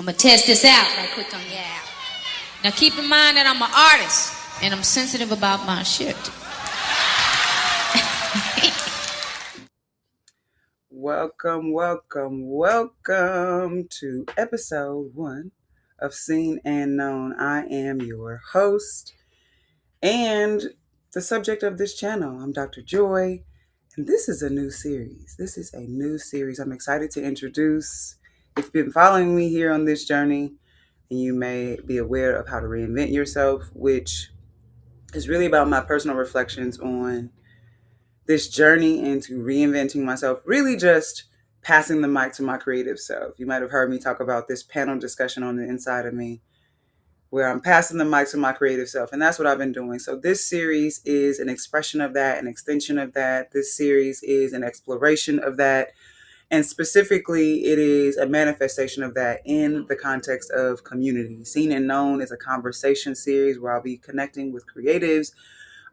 I'm going to test this out right quick on your app. Now keep in mind that I'm an artist and I'm sensitive about my shit. Welcome to episode 1 of Seen and Known. I am your host and the subject of this channel. I'm Dr. Joy, and this is a new series. I'm excited to introduce. If you've been following me here on this journey, and you may be aware of how to reinvent yourself, which is really about my personal reflections on this journey into reinventing myself, really just passing the mic to my creative self. You might have heard me talk about this panel discussion on the inside of me where I'm passing the mic to my creative self. And that's what I've been doing. So this series is an expression of that, an extension of that. This series is an exploration of that. And specifically, it is a manifestation of that in the context of community. Seen and Known is a conversation series where I'll be connecting with creatives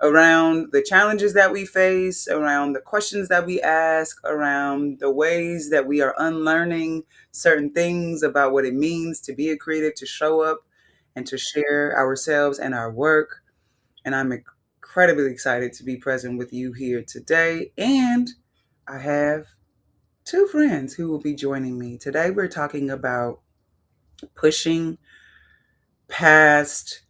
around the challenges that we face, around the questions that we ask, around the ways that we are unlearning certain things about what it means to be a creative, to show up and to share ourselves and our work. And I'm incredibly excited to be present with you here today. And I have 2 friends who will be joining me. Today we're talking about pushing past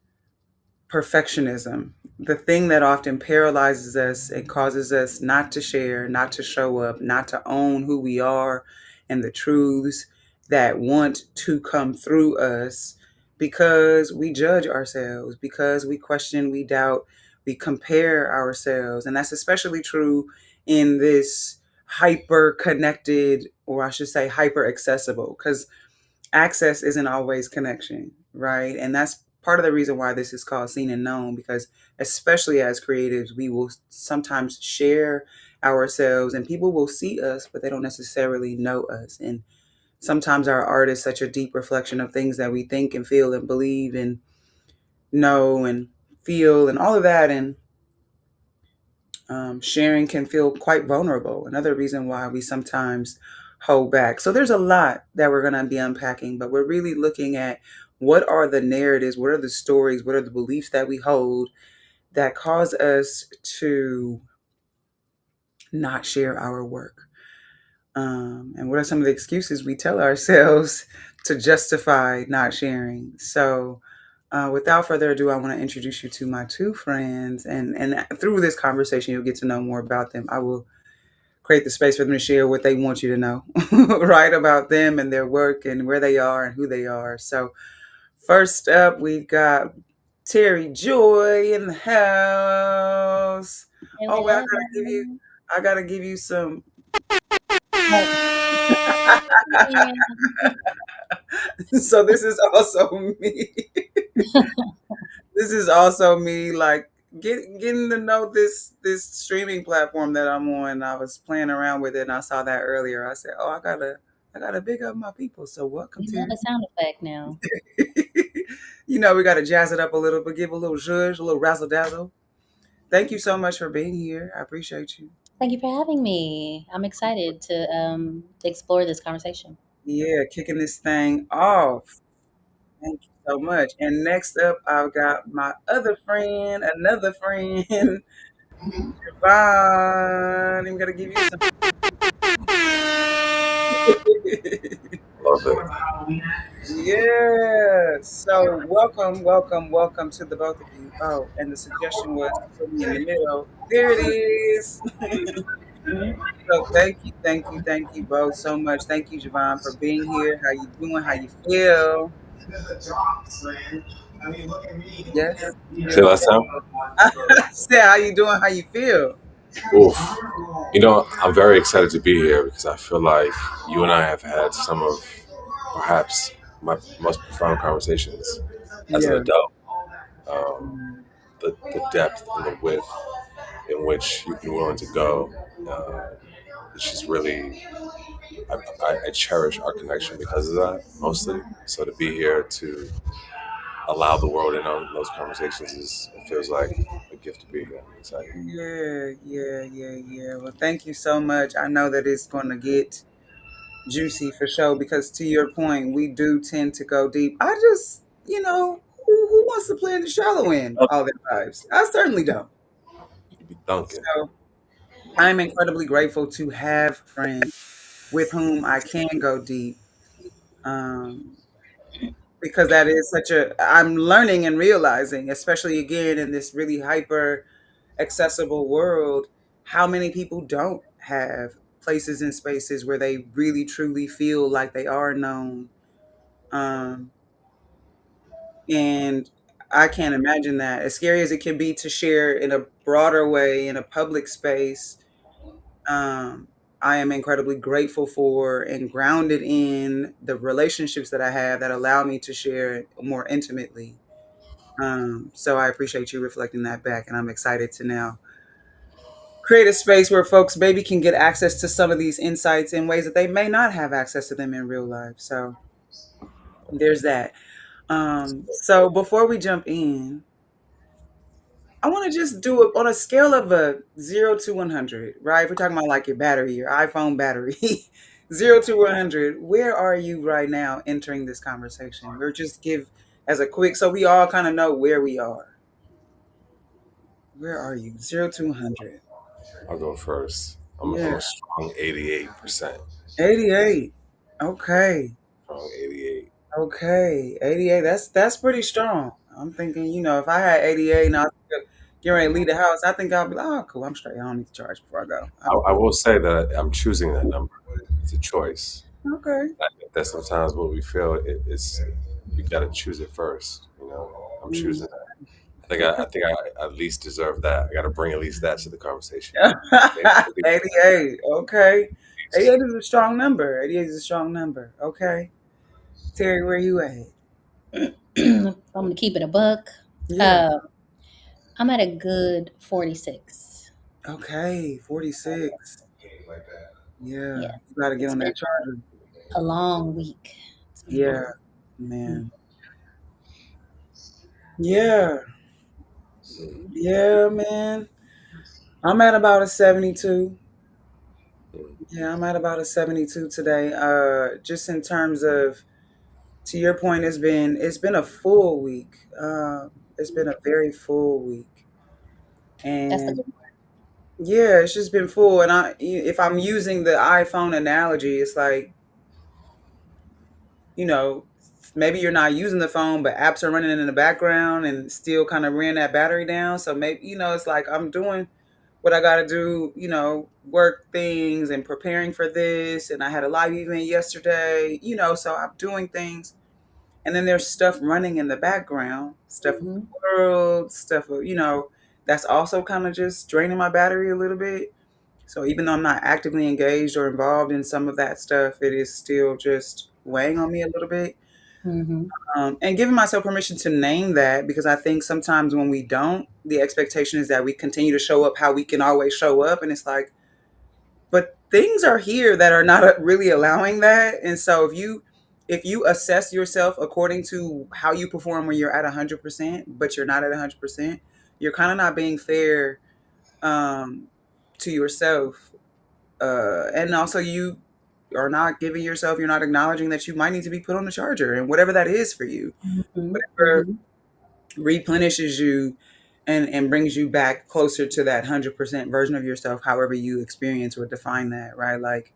perfectionism, the thing that often paralyzes us and causes us not to share, not to show up, not to own who we are and the truths that want to come through us because we judge ourselves, because we question, we doubt, we compare ourselves. And that's especially true in this hyper connected, or I should say hyper accessible, because access isn't always connection, right? And that's part of the reason why this is called Seen and Known, because especially as creatives, we will sometimes share ourselves and people will see us, but they don't necessarily know us. And sometimes our art is such a deep reflection of things that we think and feel and believe and know and feel and all of that. And sharing can feel quite vulnerable. Another reason why we sometimes hold back. So there's a lot that we're going to be unpacking, but we're really looking at what are the narratives, what are the stories, what are the beliefs that we hold that cause us to not share our work. And what are some of the excuses we tell ourselves to justify not sharing? So without further ado, I want to introduce you to my 2 friends. And through this conversation, you'll get to know more about them. I will create the space for them to share what they want you to know, right, about them and their work and where they are and who they are. So first up, we've got Terry Joy in the house. Oh, well, Hello. I gotta give you some. So this is also me. This is also me, like getting to know this streaming platform that I'm on. I was playing around with it, and I saw that earlier. I said, "Oh, I gotta big up my people." So welcome, You love Terry. a sound effect now. We gotta jazz it up a little, but give a little zhuzh, a little razzle dazzle. Thank you so much for being here. I appreciate you. Thank you for having me. I'm excited to explore this conversation. Yeah, kicking this thing off. Thank you so much. And next up, I've got my other friend, another friend, Javon. I'm gonna give you some. Love it. Yeah. So welcome to the both of you. Oh, and the suggestion was to put me in the middle. There it is. So thank you both so much. Thank you, Javon, for being here. How you doing? How you feel? Yes, Say feel last time. okay. Say how you doing? How you feel? Oof. I'm very excited to be here because I feel like you and I have had some of perhaps my most profound conversations as an Yeah. adult. Um, the depth and the width in which you've been willing to go. It's just really, I cherish our connection because of that, mostly. So to be here to allow the world in on those conversations it feels like a gift to be here. I'm excited. Yeah. Well, thank you so much. I know that it's going to get juicy for sure. Because to your point, we do tend to go deep. I just, who wants to play in the shallow end all their lives? I certainly don't. You be dunking. So I'm incredibly grateful to have friends with whom I can go deep. Um, because that is such I'm learning and realizing, especially again in this really hyper accessible world, how many people don't have places and spaces where they really truly feel like they are known. Um, and I can't imagine that. As scary as it can be to share in a broader way in a public space, um, I am incredibly grateful for and grounded in the relationships that I have that allow me to share more intimately. So I appreciate you reflecting that back, and I'm excited to now create a space where folks maybe can get access to some of these insights in ways that they may not have access to them in real life. So there's that. So before we jump in, I want to just do it on a scale of a 0 to 100, right? If we're talking about like your battery, your iPhone battery, 0 to 100, where are you right now entering this conversation? We'll just give as a quick, so we all kind of know where we are. Where are you? 0 to 100. I'll go first. I'm Yeah. a strong 88%. 88. Okay. Strong 88. Okay. 88. That's pretty strong. I'm thinking, if I had 88 and I was getting ready to leave the house, I think I'll be like, oh, cool. I'm straight. I don't need to charge before I go. I will say that I'm choosing that number. It's a choice. Okay. I think that sometimes what we feel it's you got to choose it first. I'm Mm, choosing that. I okay. think I at least deserve that. I got to bring at least that to the conversation. Maybe at least that. 88. Okay. At least. 88 is a strong number. 88 is a strong number. Okay. Terry, where you at? I'm gonna keep it a buck. Yeah. Uh, I'm at a good 46. Okay. 46. Yeah. Yeah, You got to get it's on been that charger. a long week. It's been Yeah. long. Mm. Man. Yeah. Yeah, man. I'm at about a 72. Yeah, I'm at about a 72 today. Just in terms of, to your point, it's been a full week. It's been a very full week, That's the and good yeah, it's just been full. And if I'm using the iPhone analogy, it's like, you know, maybe you're not using the phone, but apps are running in the background and still kind of ran that battery down. So maybe, it's like I'm doing what I got to do, work things and preparing for this. And I had a live event yesterday, so I'm doing things. And then there's stuff running in the background, stuff of the one. world, stuff of, that's also kind of just draining my battery a little bit. So even though I'm not actively engaged or involved in some of that stuff, it is still just weighing on me a little bit. Mm-hmm. And giving myself permission to name that, because I think sometimes when we don't, the expectation is that we continue to show up how we can always show up. And it's like, but things are here that are not really allowing that. And so if you assess yourself according to how you perform when you're at 100%, but you're not at 100%, you're kind of not being fair um, to yourself. And also you are not giving yourself, you're not acknowledging that you might need to be put on the charger and whatever that is for you, Mm-hmm. whatever Mm-hmm. replenishes you and brings you back closer to that 100% version of yourself, however you experience or define that, right? Like,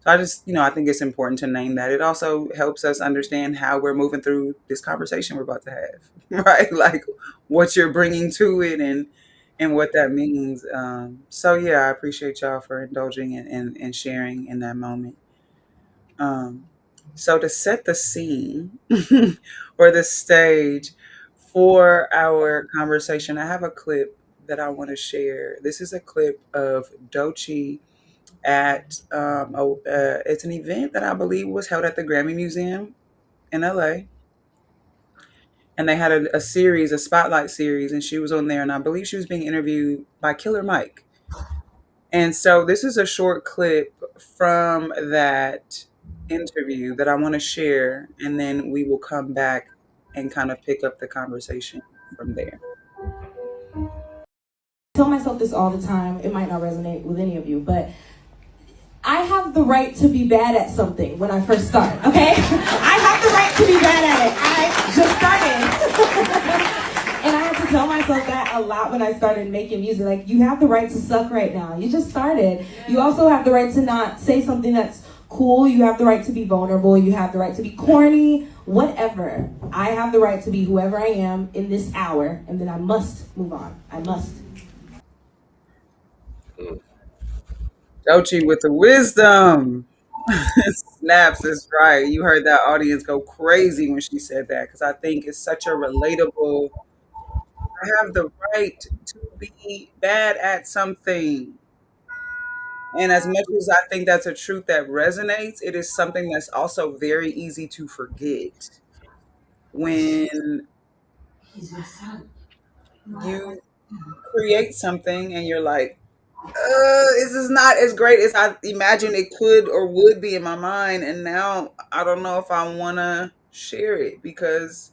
so I just, I think it's important to name that. It also helps us understand how we're moving through this conversation we're about to have, right? Like what you're bringing to it and what that means. So yeah, I appreciate y'all for indulging and sharing in that moment. Um, so to set the scene or the stage for our conversation, I have a clip that I want to share. This is a clip of Dochi at it's an event that I believe was held at the Grammy Museum in LA. And they had a series, a spotlight series, and she was on there, and I believe she was being interviewed by Killer Mike. And so this is a short clip from that interview that I want to share, and then we will come back and kind of pick up the conversation from there. Tell myself this all the time. It might not resonate with any of you, but I have the right to be bad at something when I first start, okay? I have the right to be bad at it. I just started. And I had to tell myself that a lot when I started making music. Like, you have the right to suck right now. You just started. You also have the right to not say something that's cool. You have the right to be vulnerable. You have the right to be corny, whatever. I have the right to be whoever I am in this hour, and then I must move on. I must. Dochi with the wisdom. Snaps is right. You heard that audience go crazy when she said that because I think it's such a relatable. I have the right to be bad at something. And as much as I think that's a truth that resonates, it is something that's also very easy to forget when you create something and you're like, this is not as great as I imagine it could or would be in my mind. And now I don't know if I want to share it because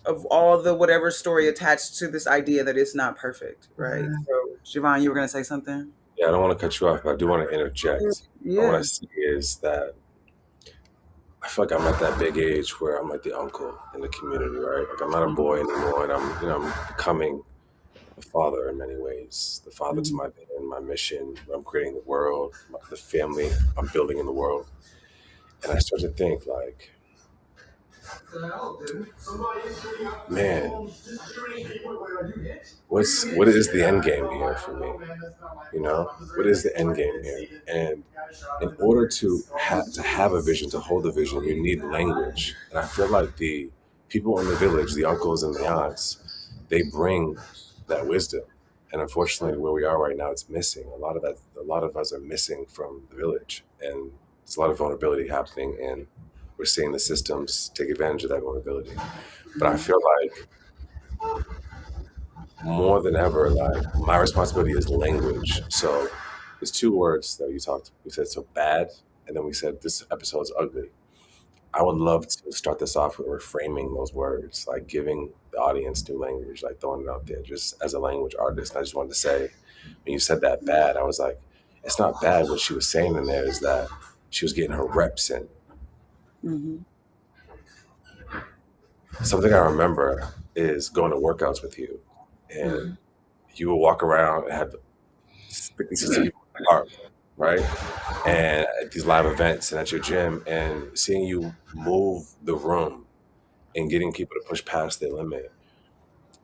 of all the whatever story attached to this idea that it's not perfect, right? So, Siobhan, you were going to say something? Yeah, I don't want to cut you off, but I do want to interject. What I Yeah. see is that I feel like I'm at that big age where I'm like the uncle in the community, right? Like I'm not a boy anymore, and I'm becoming a father in many ways. The father to Mhm. my vision, my mission. I'm creating the world, the family I'm building in the world, and I start to think like, man, what is the end game here for me? You know, what is the end game here? And in order to have a vision, to hold a vision, you need language. And I feel like the people in the village, the uncles and the aunts, they bring that wisdom. And unfortunately, where we are right now, it's missing. A lot of that, a lot of us are missing from the village, and there's a lot of vulnerability happening, and we're seeing the systems take advantage of that vulnerability. But I feel like more than ever, like my responsibility is language. So there's two words that we said so bad, and then we said this episode's ugly. I would love to start this off with reframing those words, like giving the audience new language, like throwing it out there just as a language artist. And I just wanted to say, when you said that bad, I was like, it's not bad. What she was saying in there is that she was getting her reps in. Mhm. Something I remember is going to workouts with you, and Mhm. you would walk around and have 50, 60 people in the park, right? And at these live events and at your gym, and seeing you move the room and getting people to push past their limit,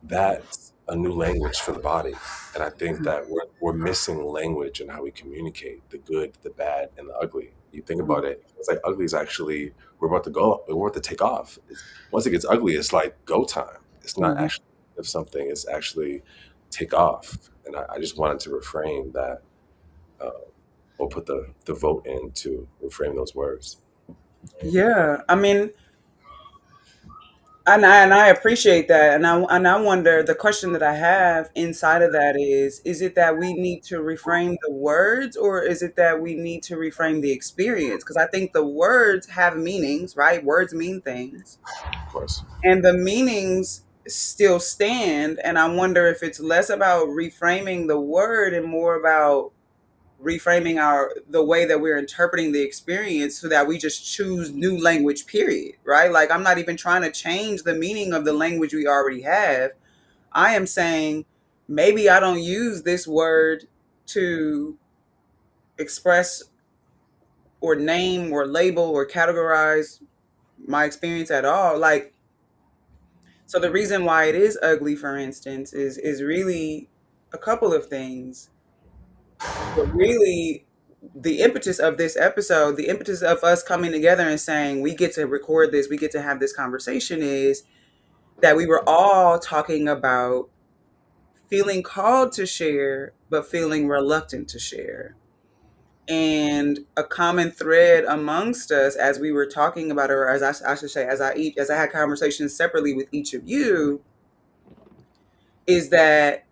that's a new language for the body. And I think that we're missing language in how we communicate the good, the bad, and the ugly. You think about it, it's like ugly is actually, we're about to take off. Once it gets ugly, it's like go time. It's not Mhm. actually if something, it's actually take off. And I just wanted to reframe that, uh, or put the vote in to reframe those words. Yeah. I mean, and I appreciate that, and I wonder. The question that I have inside of that is it that we need to reframe the words, or is it that we need to reframe the experience? Because I think the words have meanings, right? Words mean things, Of course. and the meanings still stand. And I wonder if it's less about reframing the word and more about reframing our the way that we're interpreting the experience so that we just choose new language, period, right? Like, I'm not even trying to change the meaning of the language we already have. I am saying maybe I don't use this word to express or name or label or categorize my experience at all. Like, so the reason why it is ugly, for instance, is really a couple of things. But really, the impetus of this episode, the impetus of us coming together and saying we get to record this, we get to have this conversation, is that we were all talking about feeling called to share, but feeling reluctant to share. And a common thread amongst us, as we were talking about, or as I should say, as I had conversations separately with each of you, is that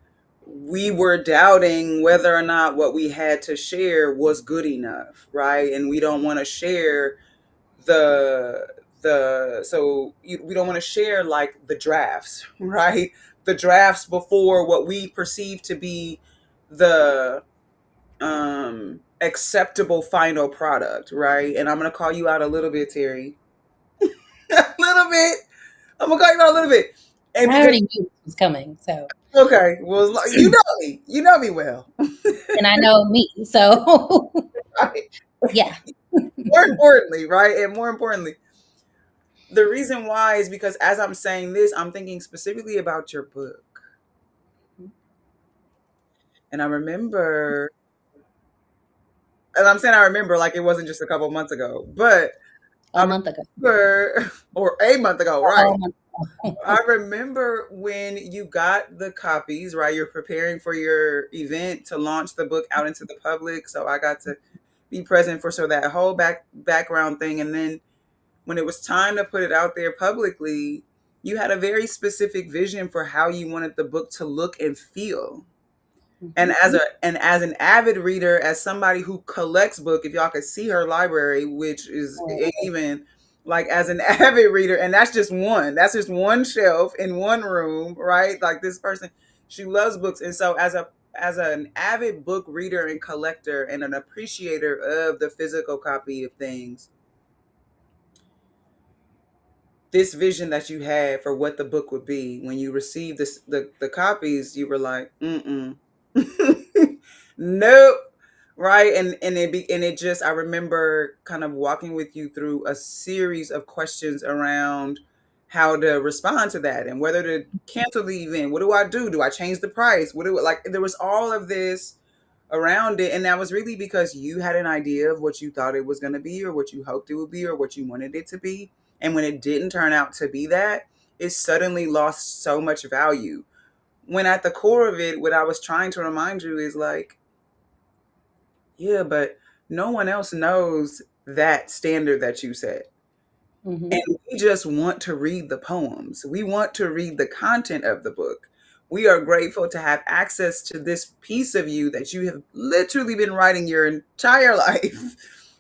we were doubting whether or not what we had to share was good enough, right? And we don't want to share the we don't want to share like the drafts, right? The drafts before what we perceive to be the acceptable final product, right? And I'm gonna call you out a little bit, Terry. A little bit. I'm gonna call you out a little bit. And I because already knew this was coming, so okay, well, you know me. You know me well. and I know me, so Right? yeah. More importantly, right? And more importantly, the reason why is because as I'm saying this, I'm thinking specifically about your book. And I remember, and I'm saying I remember like it wasn't just a couple months ago, but A I month ago. remember, or a month ago, right? A month I remember when you got the copies, right? You're preparing for your event to launch the book out into the public. So I got to be present for so that whole background thing. And then when it was time to put it out there publicly, you had a very specific vision for how you wanted the book to look and feel. And Mhm. as an avid reader, as somebody who collects book, if y'all could see her library, which is ain't even like as an avid reader, and that's just one shelf in one room, right? Like this person, she loves books, and so as an avid book reader and collector and an appreciator of the physical copy of things, this vision that you had for what the book would be when you received the copies, you were like, nope, right? And it just, I remember kind of walking with you through a series of questions around how to respond to that and whether to cancel the event. What do I do? Do I change the price? What do like? There was all of this around it, and that was really because you had an idea of what you thought it was going to be or what you hoped it would be or what you wanted it to be, and when it didn't turn out to be that, it suddenly lost so much value. When at the core of it, what I was trying to remind you is like, yeah, but no one else knows that standard that you set. Mhm. And we just want to read the poems. We want to read the content of the book. We are grateful to have access to this piece of you that you have literally been writing your entire life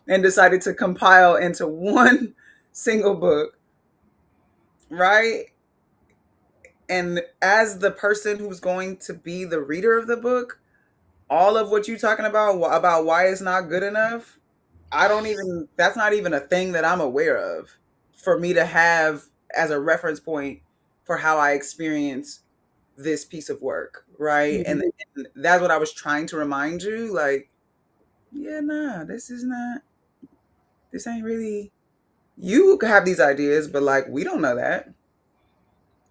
and decided to compile into one single book, right? And as the person who's going to be the reader of the book, all of what you're talking about why it's not good enough, I don't even, that's not even a thing that I'm aware of for me to have as a reference point for how I experience this piece of work, right? Mhm. And that's what I was trying to remind you, like, yeah, nah, this is not, this ain't really, you have these ideas, but like, we don't know that.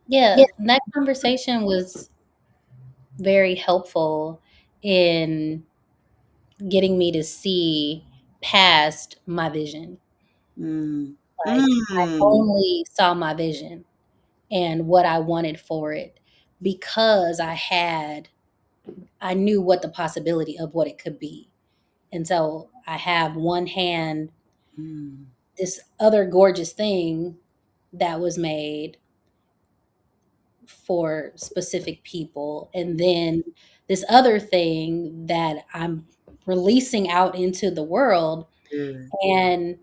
Yeah, that conversation was very helpful in getting me to see past my vision. Mm. Like, I Mm. only saw my vision and what I wanted for it because I knew what the possibility of what it could be. And so I have one hand Mm. this other gorgeous thing that was made for specific people, and then this other thing that I'm releasing out into the world, Yeah. and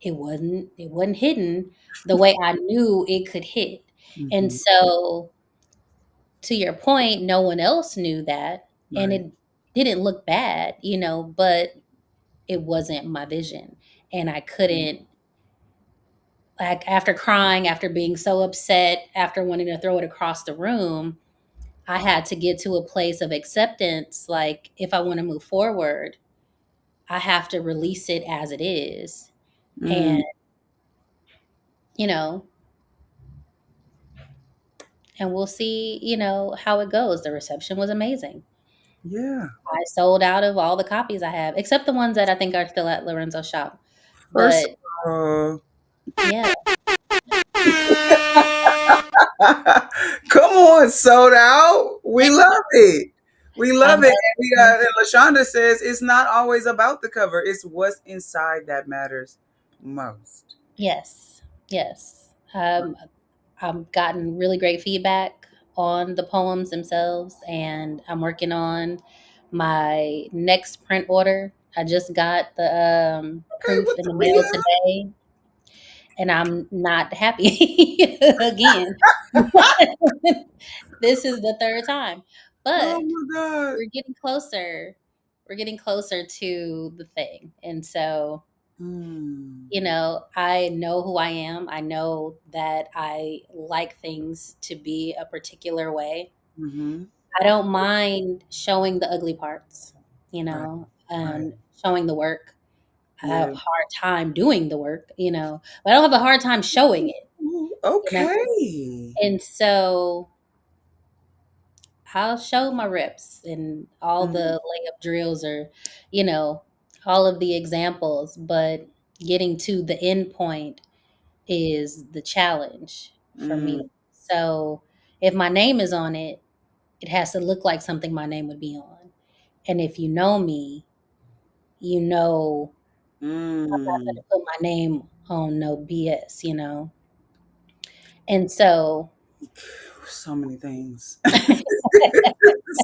it wasn't hidden the way I knew it could hit. And Mhm. so, to your point, no one else knew that, and Right. it didn't look bad, but it wasn't my vision, and I Mm. couldn't, like, after crying, after being so upset, after wanting to throw it across the room, I had to get to a place of acceptance. Like, if I want to move forward, I have to release it as it is. And, Mm. you know, and we'll see, how it goes. The reception was amazing. Yeah. I sold out of all the copies I have, except the ones that I think are still at Lorenzo's shop. First But of all, yeah, come on, sold out. We love it. We love I'm it. And and LaShonda says it's not always about the cover. It's what's inside that matters most. yes, yes. I've gotten really great feedback on the poems themselves, and I'm working on my next print order. I just got the Okay, proof what in the the mail hell? today, and I'm not happy again. This is the third time, Oh but my God. we're getting closer we're getting closer to the thing. And so, Mm. I know who I am. I know that I like things to be a particular way. Mm-hmm. I don't mind showing the ugly parts, Right. Right. and showing the work. I have Yeah. a hard time doing the work, but I don't have a hard time showing it, Ooh, you know. okay. And so I'll show my reps and all Mm, the layup drills, or, you know, all of the examples, but getting to the end point is the challenge for mm, me. So if my name is on it, it has to look like something my name would be on. And if you know me, you know I'm not going mm. to put my name on no BS. And so, So many things.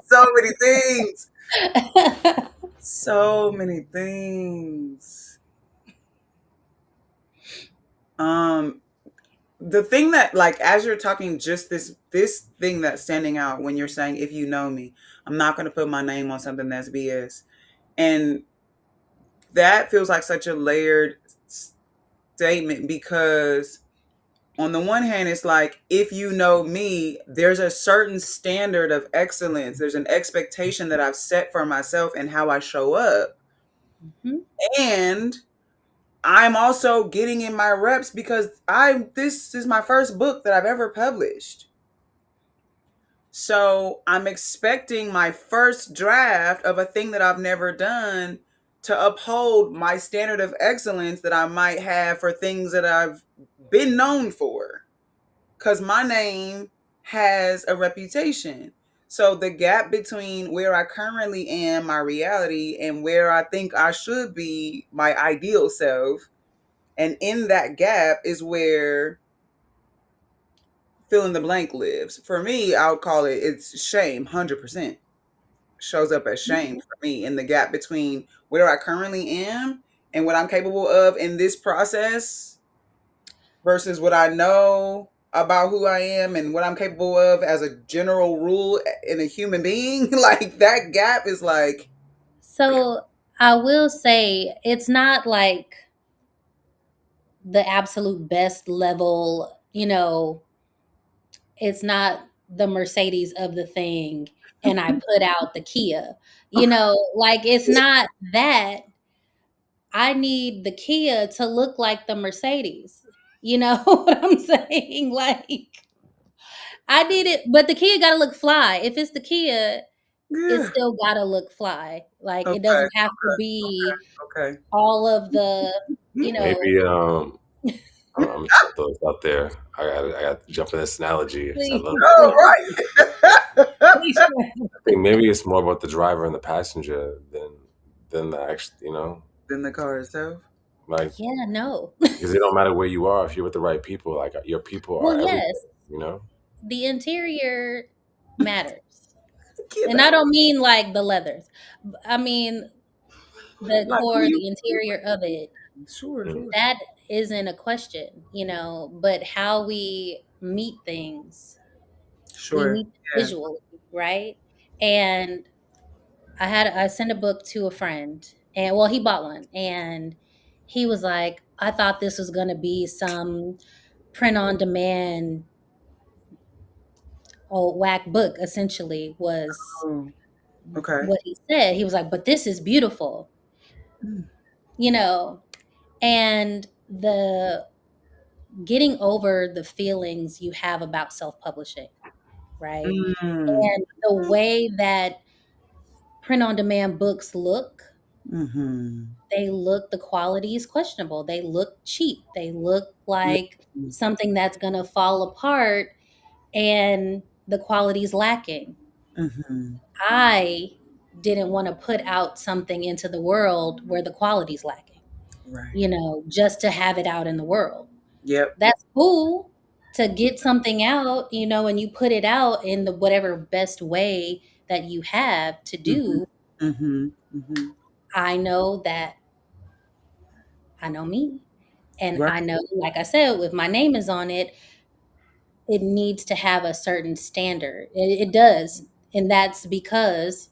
So many things. So many things. Um, the thing that, like, as you're talking, just this thing that's standing out when you're saying, if you know me, I'm not going to put my name on something that's BS. And that feels like such a layered statement, because on the one hand, it's like, if you know me, there's a certain standard of excellence. There's an expectation that I've set for myself and how I show up. Mhm. And I'm also getting in my reps because this is my first book that I've ever published. So I'm expecting my first draft of a thing that I've never done to uphold my standard of excellence that I might have for things that I've been known for. Because my name has a reputation. So the gap between where I currently am, my reality, and where I think I should be, my ideal self, and in that gap is where fill in the blank lives. For me, I would call it's shame, 100%. Shows up as shame for me in the gap between where I currently am and what I'm capable of in this process versus what I know about who I am and what I'm capable of as a general rule in a human being. Like, that gap is like, So I will say it's not like the absolute best level, it's not the Mercedes of the thing and I put out the Kia. Like it's not that. I need the Kia to look like the Mercedes. You know what I'm saying? Like I need it, but the Kia got to look fly. If it's the Kia, it yeah, still got to look fly. Like it okay, doesn't have to be okay. all of the, you know, Maybe I'm gonna put those out there. I got to jump in this analogy because I please, love Oh, it. right. please. I think maybe it's more about the driver and the passenger than the actual, Then the car itself. like Yeah, no. because it don't matter where you are if you're with the right people. Like your people Well, are yes, everything. You know. the interior matters. You And I know, don't mean like the leathers. I mean the like, who core, you? the interior of it. Sure, Mm. sure, That isn't a question, but how we meet things, we sure. meet Yeah. visually, right? And I sent a book to a friend, and well, he bought one, and he was like, I thought this was gonna be some print on demand old whack book, essentially, was Oh, okay. what he said. He was like, but this is beautiful, Mm, you know, and the getting over the feelings you have about self-publishing, right? mm, And the way that print on demand books look, mm-hmm. the quality is questionable. They look cheap. They look like Mm, something that's going to fall apart and the quality's lacking. mm-hmm. I didn't want to put out something into the world where the quality's lacking, Right. just to have it out in the world. Yep. That's cool to get something out, and you put it out in the whatever best way that you have to Mm-hmm. do. Mm-hmm. Mm-hmm. I know that I know me. And Right. I know, like I said, if my name is on it, it needs to have a certain standard. It does. And that's because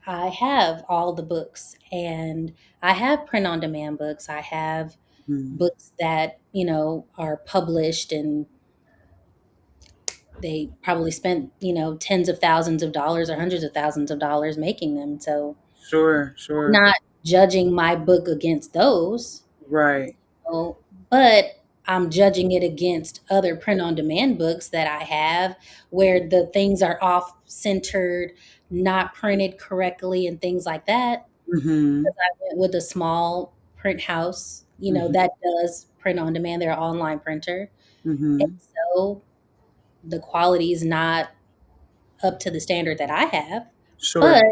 I have all the books, and I have print on demand books. I have Mm. books that, are published, and they probably spent, tens of thousands of dollars or hundreds of thousands of dollars making them. So Sure, I'm sure. not judging my book against those. Right. So, but I'm judging it against other print on demand books that I have where the things are off centered, not printed correctly, and things like that. Mm-hmm. Because I went with a small print house, Mm-hmm. that does print on demand. They're an online printer. And Mm-hmm. so the quality is not up to the standard that I have, Sure. but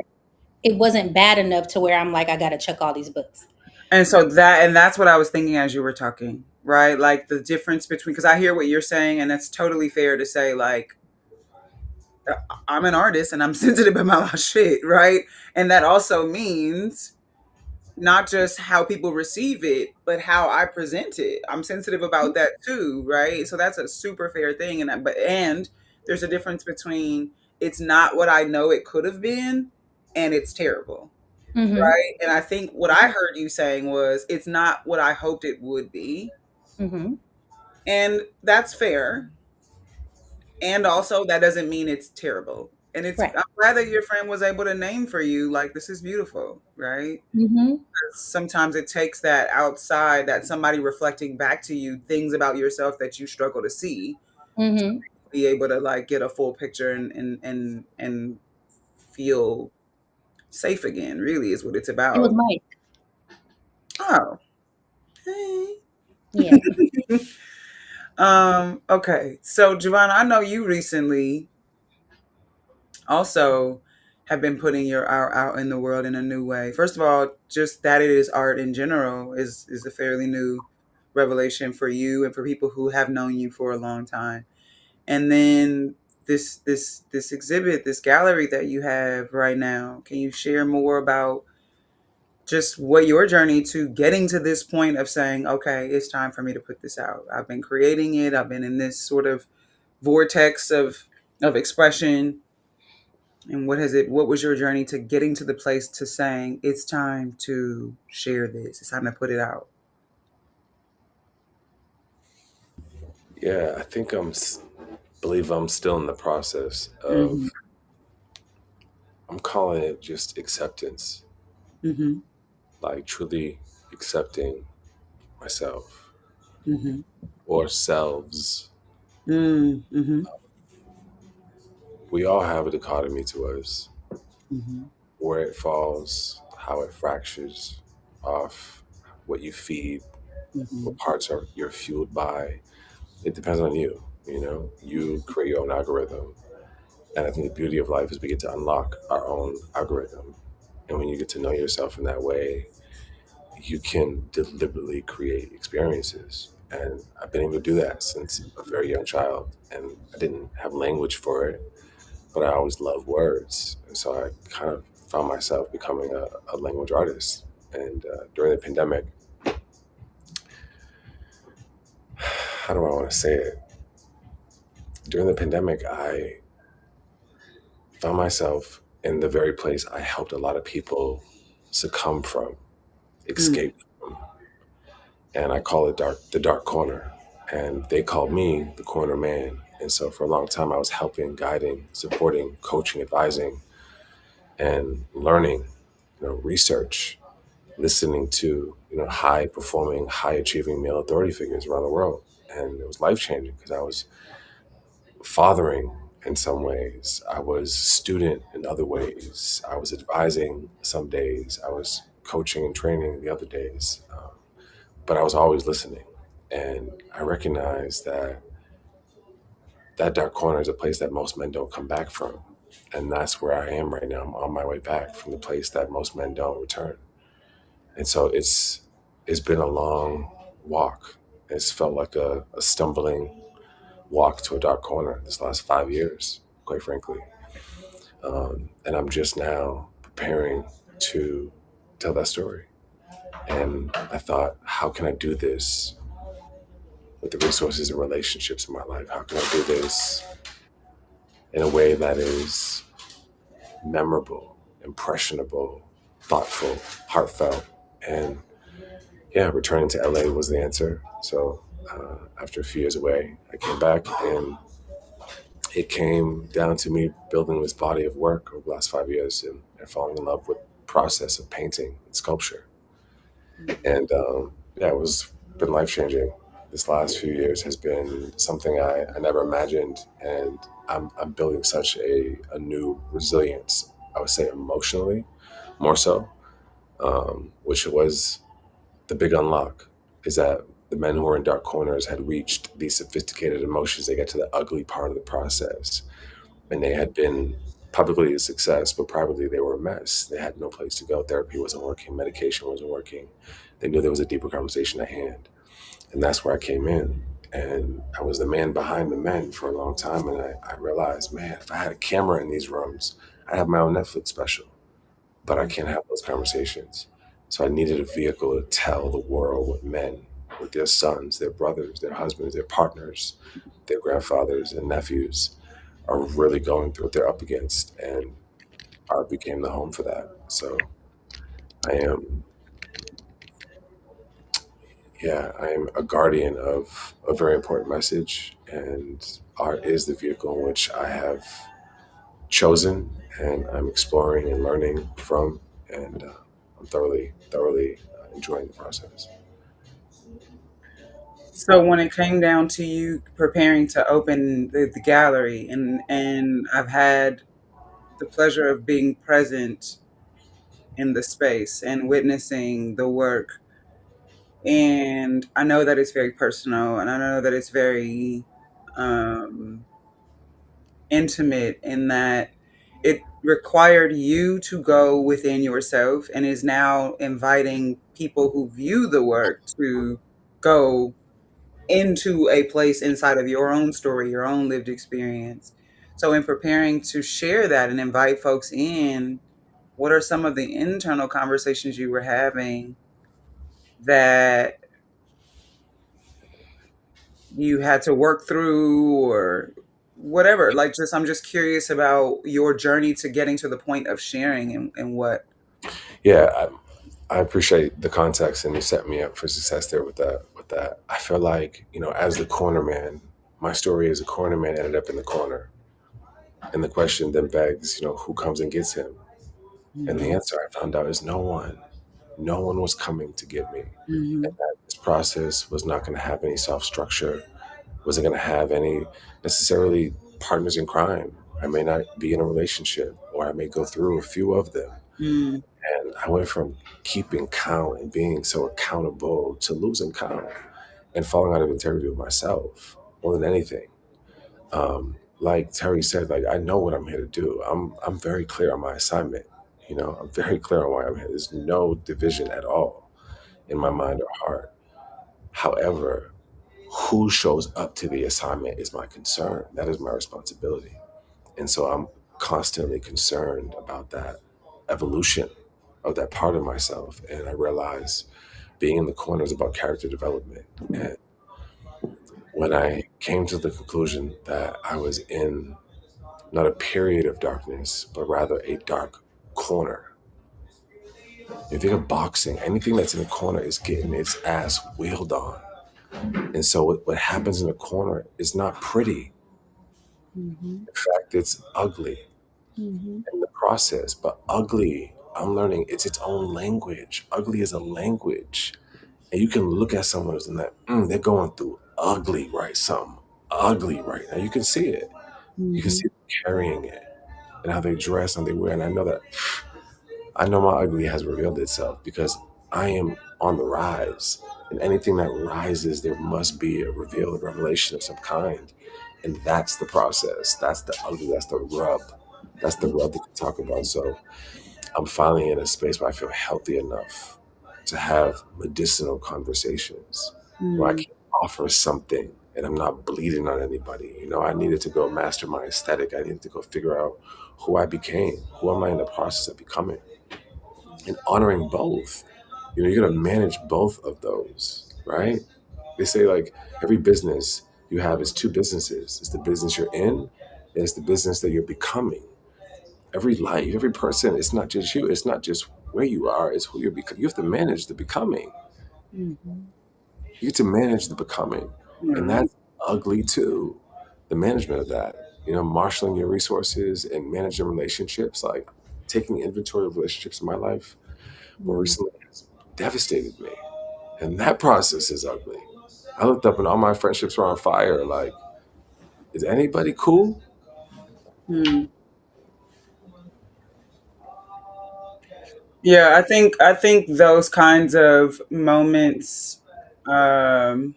it wasn't bad enough to where I'm like, I got to check all these books. And so that's what I was thinking as you were talking, right? Like the difference between, because I hear what you're saying, and it's totally fair to say, like, I'm an artist and I'm sensitive about my shit, right? And that also means not just how people receive it, but how I present it. I'm sensitive about that too, right? So that's a super fair thing. And there's a difference between it's not what I know it could have been and it's terrible. Mm-hmm. Right. And I think what I heard you saying was it's not what I hoped it would be. Mm-hmm. And that's fair. And also that doesn't mean it's terrible. And Right. I'm glad that your friend was able to name for you, like, this is beautiful, right? Mm-hmm. Sometimes it takes that outside, that somebody reflecting back to you things about yourself that you struggle to see, Mm-hmm. be able to like get a full picture and feel safe again, really is what it's It was about. Mike. Oh, hey. Yeah. Okay. So Javon, I know you recently also have been putting your art out in the world in a new way. First of all, just that it is art in general is a fairly new revelation for you and for people who have known you for a long time. And then this exhibit, this gallery that you have right now. Can you share more about just what your journey to getting to this point of saying, okay, it's time for me to put this out. I've been creating it. I've been in this sort of vortex of expression. And what was your journey to getting to the place to saying it's time to share this? It's time to put it out. Yeah, I think believe I'm still in the process Mm-hmm. of, I'm calling it just acceptance, Mm-hmm. like truly accepting myself Mm-hmm. or selves. Mm-hmm. We all have a dichotomy to us, Mm-hmm. where it falls, how it fractures off, what you feed, Mm-hmm. what parts are you're fueled by. It depends on you. You create your own algorithm, and I think the beauty of life is we get to unlock our own algorithm. And when you get to know yourself in that way, you can deliberately create experiences. And I've been able to do that since a very young child. And I didn't have language for it, but I always loved words. And so I kind of found myself becoming a language artist. And during the pandemic, how do I want to say it? During the pandemic, I found myself in the very place I helped a lot of people succumb from, escape from, and I call it the dark corner. And they called me the corner man. And so for a long time, I was helping, guiding, supporting, coaching, advising, and learning, research, listening to, high performing, high achieving male authority figures around the world. And it was life changing because I was fathering in some ways. I was student in other ways. I was advising some days. I was coaching and training the other days. But I was always listening. And I recognized that that dark corner is a place that most men don't come back from. And that's where I am right now. I'm on my way back from the place that most men don't return. And so it's been a long walk. It's felt like a stumbling walk to a dark corner this last 5 years, quite frankly. And I'm just now preparing to tell that story. And I thought, how can I do this with the resources and relationships in my life? How can I do this in a way that is memorable impressionable, thoughtful, heartfelt. And yeah, returning to LA was the answer. So after a few years away, I came back, and it came down to me building this body of work over the last 5 years, and falling in love with the process of painting and sculpture. And yeah, it was been life changing. This last few years has been something I never imagined, and I'm building such a new resilience. I would say emotionally, more so, which was the big unlock. Is that the men who were in dark corners had reached these sophisticated emotions. They get to the ugly part of the process, and they had been publicly a success, but privately they were a mess. They had no place to go. Therapy wasn't working. Medication wasn't working. They knew there was a deeper conversation at hand, and that's where I came in. And I was the man behind the men for a long time, and I realized, man, if I had a camera in these rooms, I'd have my own Netflix special. But I can't have those conversations. So I needed a vehicle to tell the world what men, with their sons, their brothers, their husbands, their partners, their grandfathers and nephews, are really going through what they're up against. And art became the home for that. So I am, yeah, I am a guardian of a very important message. And art is the vehicle in which I have chosen, and I'm exploring and learning from. And I'm thoroughly enjoying the process. So when it came down to you preparing to open the gallery, and I've had the pleasure of being present in the space and witnessing the work, and I know that it's very personal, and I know that it's very um, intimate in that it required you to go within yourself and is now inviting people who view the work to go into a place inside of your own story, your own lived experience. So, in preparing to share that and invite folks in, what are some of the internal conversations you were having that you had to work through or whatever? Like, just I'm just curious about your journey to getting to the point of sharing and what. Yeah, I appreciate the context, and you set me up for success there with that. I feel like, as the corner man, my story as a corner man ended up in the corner, and the question then begs, who comes and gets him? And the Mhm. answer I found out is no one. No one was coming to get me, and Mhm. that this process was not going to have any self structure. Wasn't going to have any necessarily partners in crime. I may not be in a relationship, or I may go through a few of them. Mm. And I went from keeping count and being so accountable to losing count and falling out of integrity with myself more than anything. Like Terry said, like I know what I'm here to do. I'm very clear on my assignment. I'm very clear on why I'm here. There's no division at all in my mind or heart. However, who shows up to the assignment is my concern. That is my responsibility. And so I'm constantly concerned about that evolution of that part of myself. And I realize being in the corner is about character development. And when I came to the conclusion that I was in not a period of darkness, but rather a dark corner. You think of boxing, anything that's in a corner is getting its ass wheeled on. And so what happens in a corner is not pretty. Mhm. In fact, it's ugly Mhm. in the process. But ugly, I'm learning it's its own language. Ugly is a language. And you can look at someone who's in that, they're going through ugly, right? Something ugly right now. You can see it. You can Mhm. see them carrying it and how they dress and they wear. And I know my ugly has revealed itself because I am on the rise. And anything that rises, there must be a reveal, a revelation of some kind. And that's the process. That's the ugly. That's the rub. That's the rub that you talk about. So I'm finally in a space where I feel healthy enough to have medicinal conversations where I Mhm. can offer something and I'm not bleeding on anybody. I needed to go master my aesthetic. I needed to go figure out who I became. Who am I in the process of becoming? And honoring both. You got to manage both of those, right? They say like every business you have is two businesses. It's the business you're in, and it's the business that you're becoming. every life, every person. It's not just you. It's not just where you are. It's who you're becoming. You have to manage the becoming. Mhm. You get to manage the becoming, and Mhm. that's ugly too. The management of that, marshaling your resources and managing relationships, like taking inventory of relationships in my life more Mhm. recently has devastated me, and that process is ugly. I looked up and all my friendships were on fire. Like, is anybody cool? Mhm. Yeah, I think those kinds of moments, um,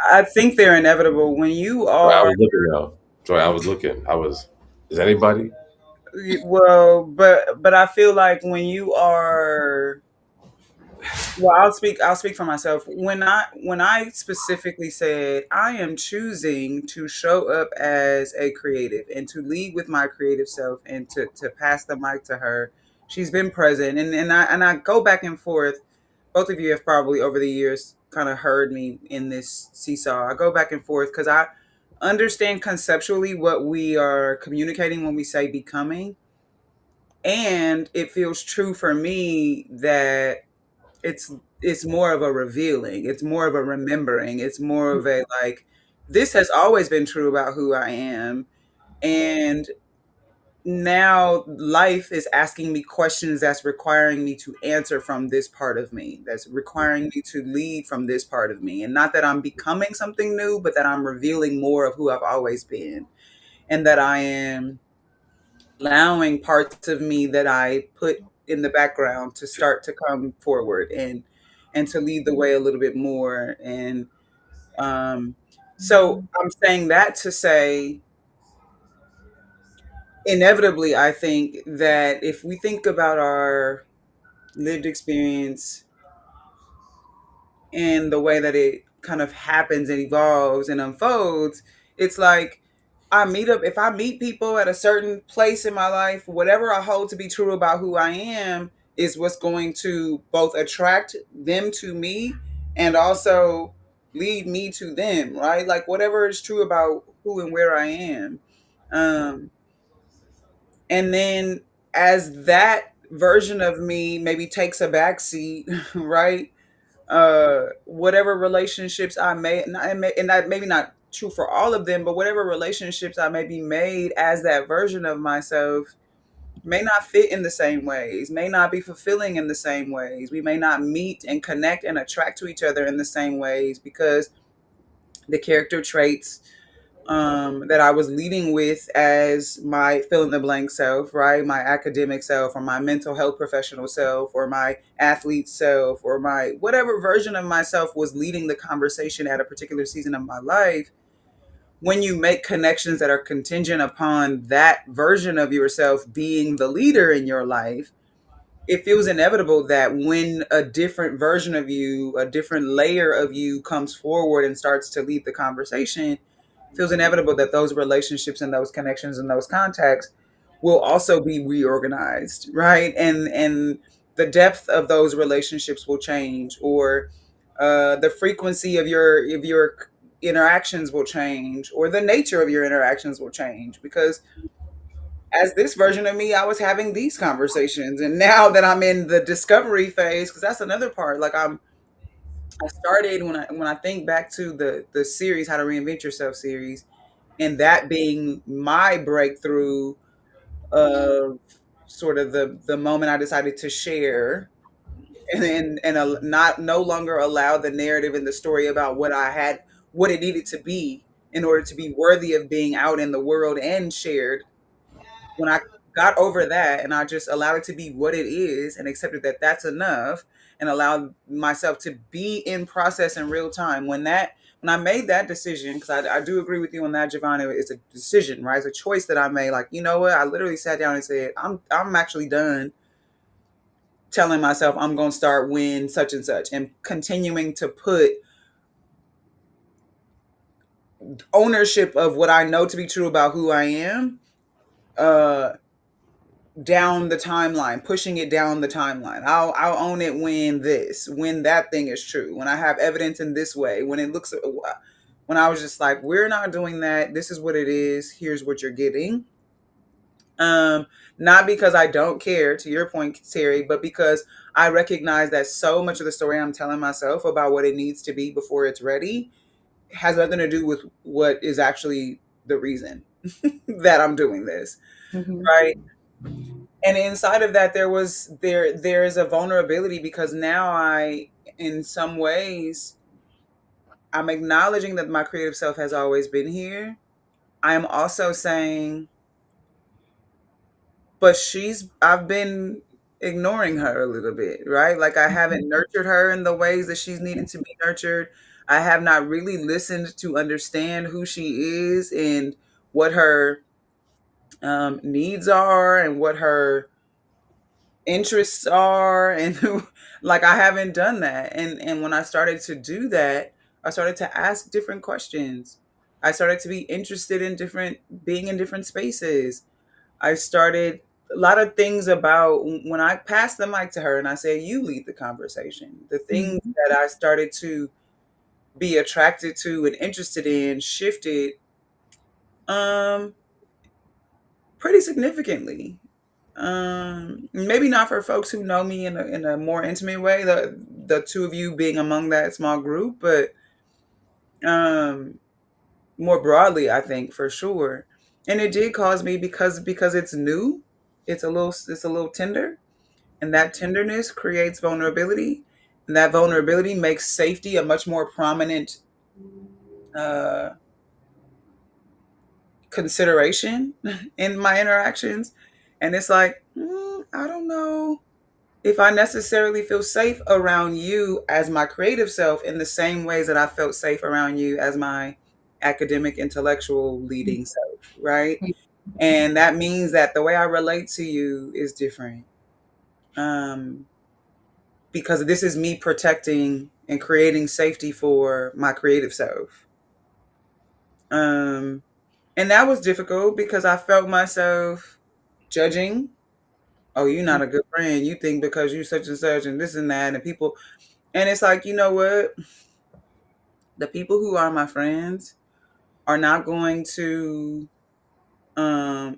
I think they're inevitable when you Joy, I are. was looking though. Joy, I was looking. I was. Is anybody? Well, but I feel like when you are, well, I'll speak for myself. When I specifically said I am choosing to show up as a creative and to lead with my creative self and to pass the mic to her, she's been present, and I go back and forth. Both of you have probably over the years kind of heard me in this seesaw. I go back and forth because I understand conceptually what we are communicating when we say becoming, and it feels true for me that it's it's more of a revealing, it's more of a remembering, it's more of a like, this has always been true about who I am, and now life is asking me questions that's requiring me to answer from this part of me, that's requiring me to lead from this part of me, and not that I'm becoming something new, but that I'm revealing more of who I've always been, and that I am allowing parts of me that I put in the background to start to come forward and to lead the way a little bit more. And so I'm saying that to say, inevitably, I think that if we think about our lived experience and the way that it kind of happens and evolves and unfolds, it's like if I meet people at a certain place in my life, whatever I hold to be true about who I am is what's going to both attract them to me and also lead me to them, right? Like whatever is true about who and where I am. Um, and then as that version of me maybe takes a backseat, right? Whatever relationships I may, and that maybe not true for all of them, but whatever relationships I may be made as that version of myself may not fit in the same ways, may not be fulfilling in the same ways. We may not meet and connect and attract to each other in the same ways because the character traits that I was leading with as my fill in the blank self, right? My academic self, or my mental health professional self, or my athlete self, or my whatever version of myself was leading the conversation at a particular season of my life. When you make connections that are contingent upon that version of yourself being the leader in your life, it feels inevitable that when a different version of you, a different layer of you comes forward and starts to lead the conversation, it feels inevitable that those relationships and those connections and those contacts will also be reorganized, right? And the depth of those relationships will change, or the frequency of your interactions will change, or the nature of your interactions will change because as this version of me, I was having these conversations, and now that I'm in the discovery phase, because that's another part. Like I started when I think back to the series, How to Reinvent Yourself series, and that being my breakthrough of sort of the moment I decided to share, and not no longer allow the narrative and the story about what it needed to be in order to be worthy of being out in the world and shared. When I got over that and I just allowed it to be what it is and accepted that that's enough and allowed myself to be in process in real time, when I made that decision, because I do agree with you on that, Giovanni, it's a decision, right? It's a choice that I made. Like, you know what? I literally sat down and said, I'm actually done telling myself I'm going to start when such and such and continuing to put ownership of what I know to be true about who I am uh down the timeline, pushing it down the timeline. I'll own it when that thing is true, when I have evidence in this way, when it looks when I was just like, we're not doing that. This is what it is. Here's what you're getting. Um, Not because I don't care, to your point, Terry, but because I recognize that so much of the story I'm telling myself about what it needs to be before it's ready has nothing to do with what is actually the reason that I'm doing this. Mhm. Right. And inside of that there is a vulnerability because now in some ways I'm acknowledging that my creative self has always been here. I'm also saying, but I've been ignoring her a little bit, right? Like I haven't nurtured her in the ways that she's needed to be nurtured. I have not really listened to understand who she is and what her needs are and what her interests are and who, like I haven't done that. And when I started to do that, I started to ask different questions. I started to be interested in different being in different spaces. I started a lot of things about when I passed the mic to her and I said, you lead the conversation. The things Mhm. that I started to be attracted to and interested in shifted um pretty significantly. Maybe not for folks who know me in a more intimate way, the two of you being among that small group, but um more broadly, I think for sure. And it did cause me because it's new, it's a little tender. And that tenderness creates vulnerability. And that vulnerability makes safety a much more prominent uh, consideration in my interactions. And it's like, I don't know if I necessarily feel safe around you as my creative self in the same ways that I felt safe around you as my academic, intellectual leading self, right? And that means that the way I relate to you is different. Um, because this is me protecting and creating safety for my creative self. Um, and that was difficult because I felt myself judging. Oh, you're not a good friend. You think because you such and such and this and that and people. And it's like, you know what? The people who are my friends are not going to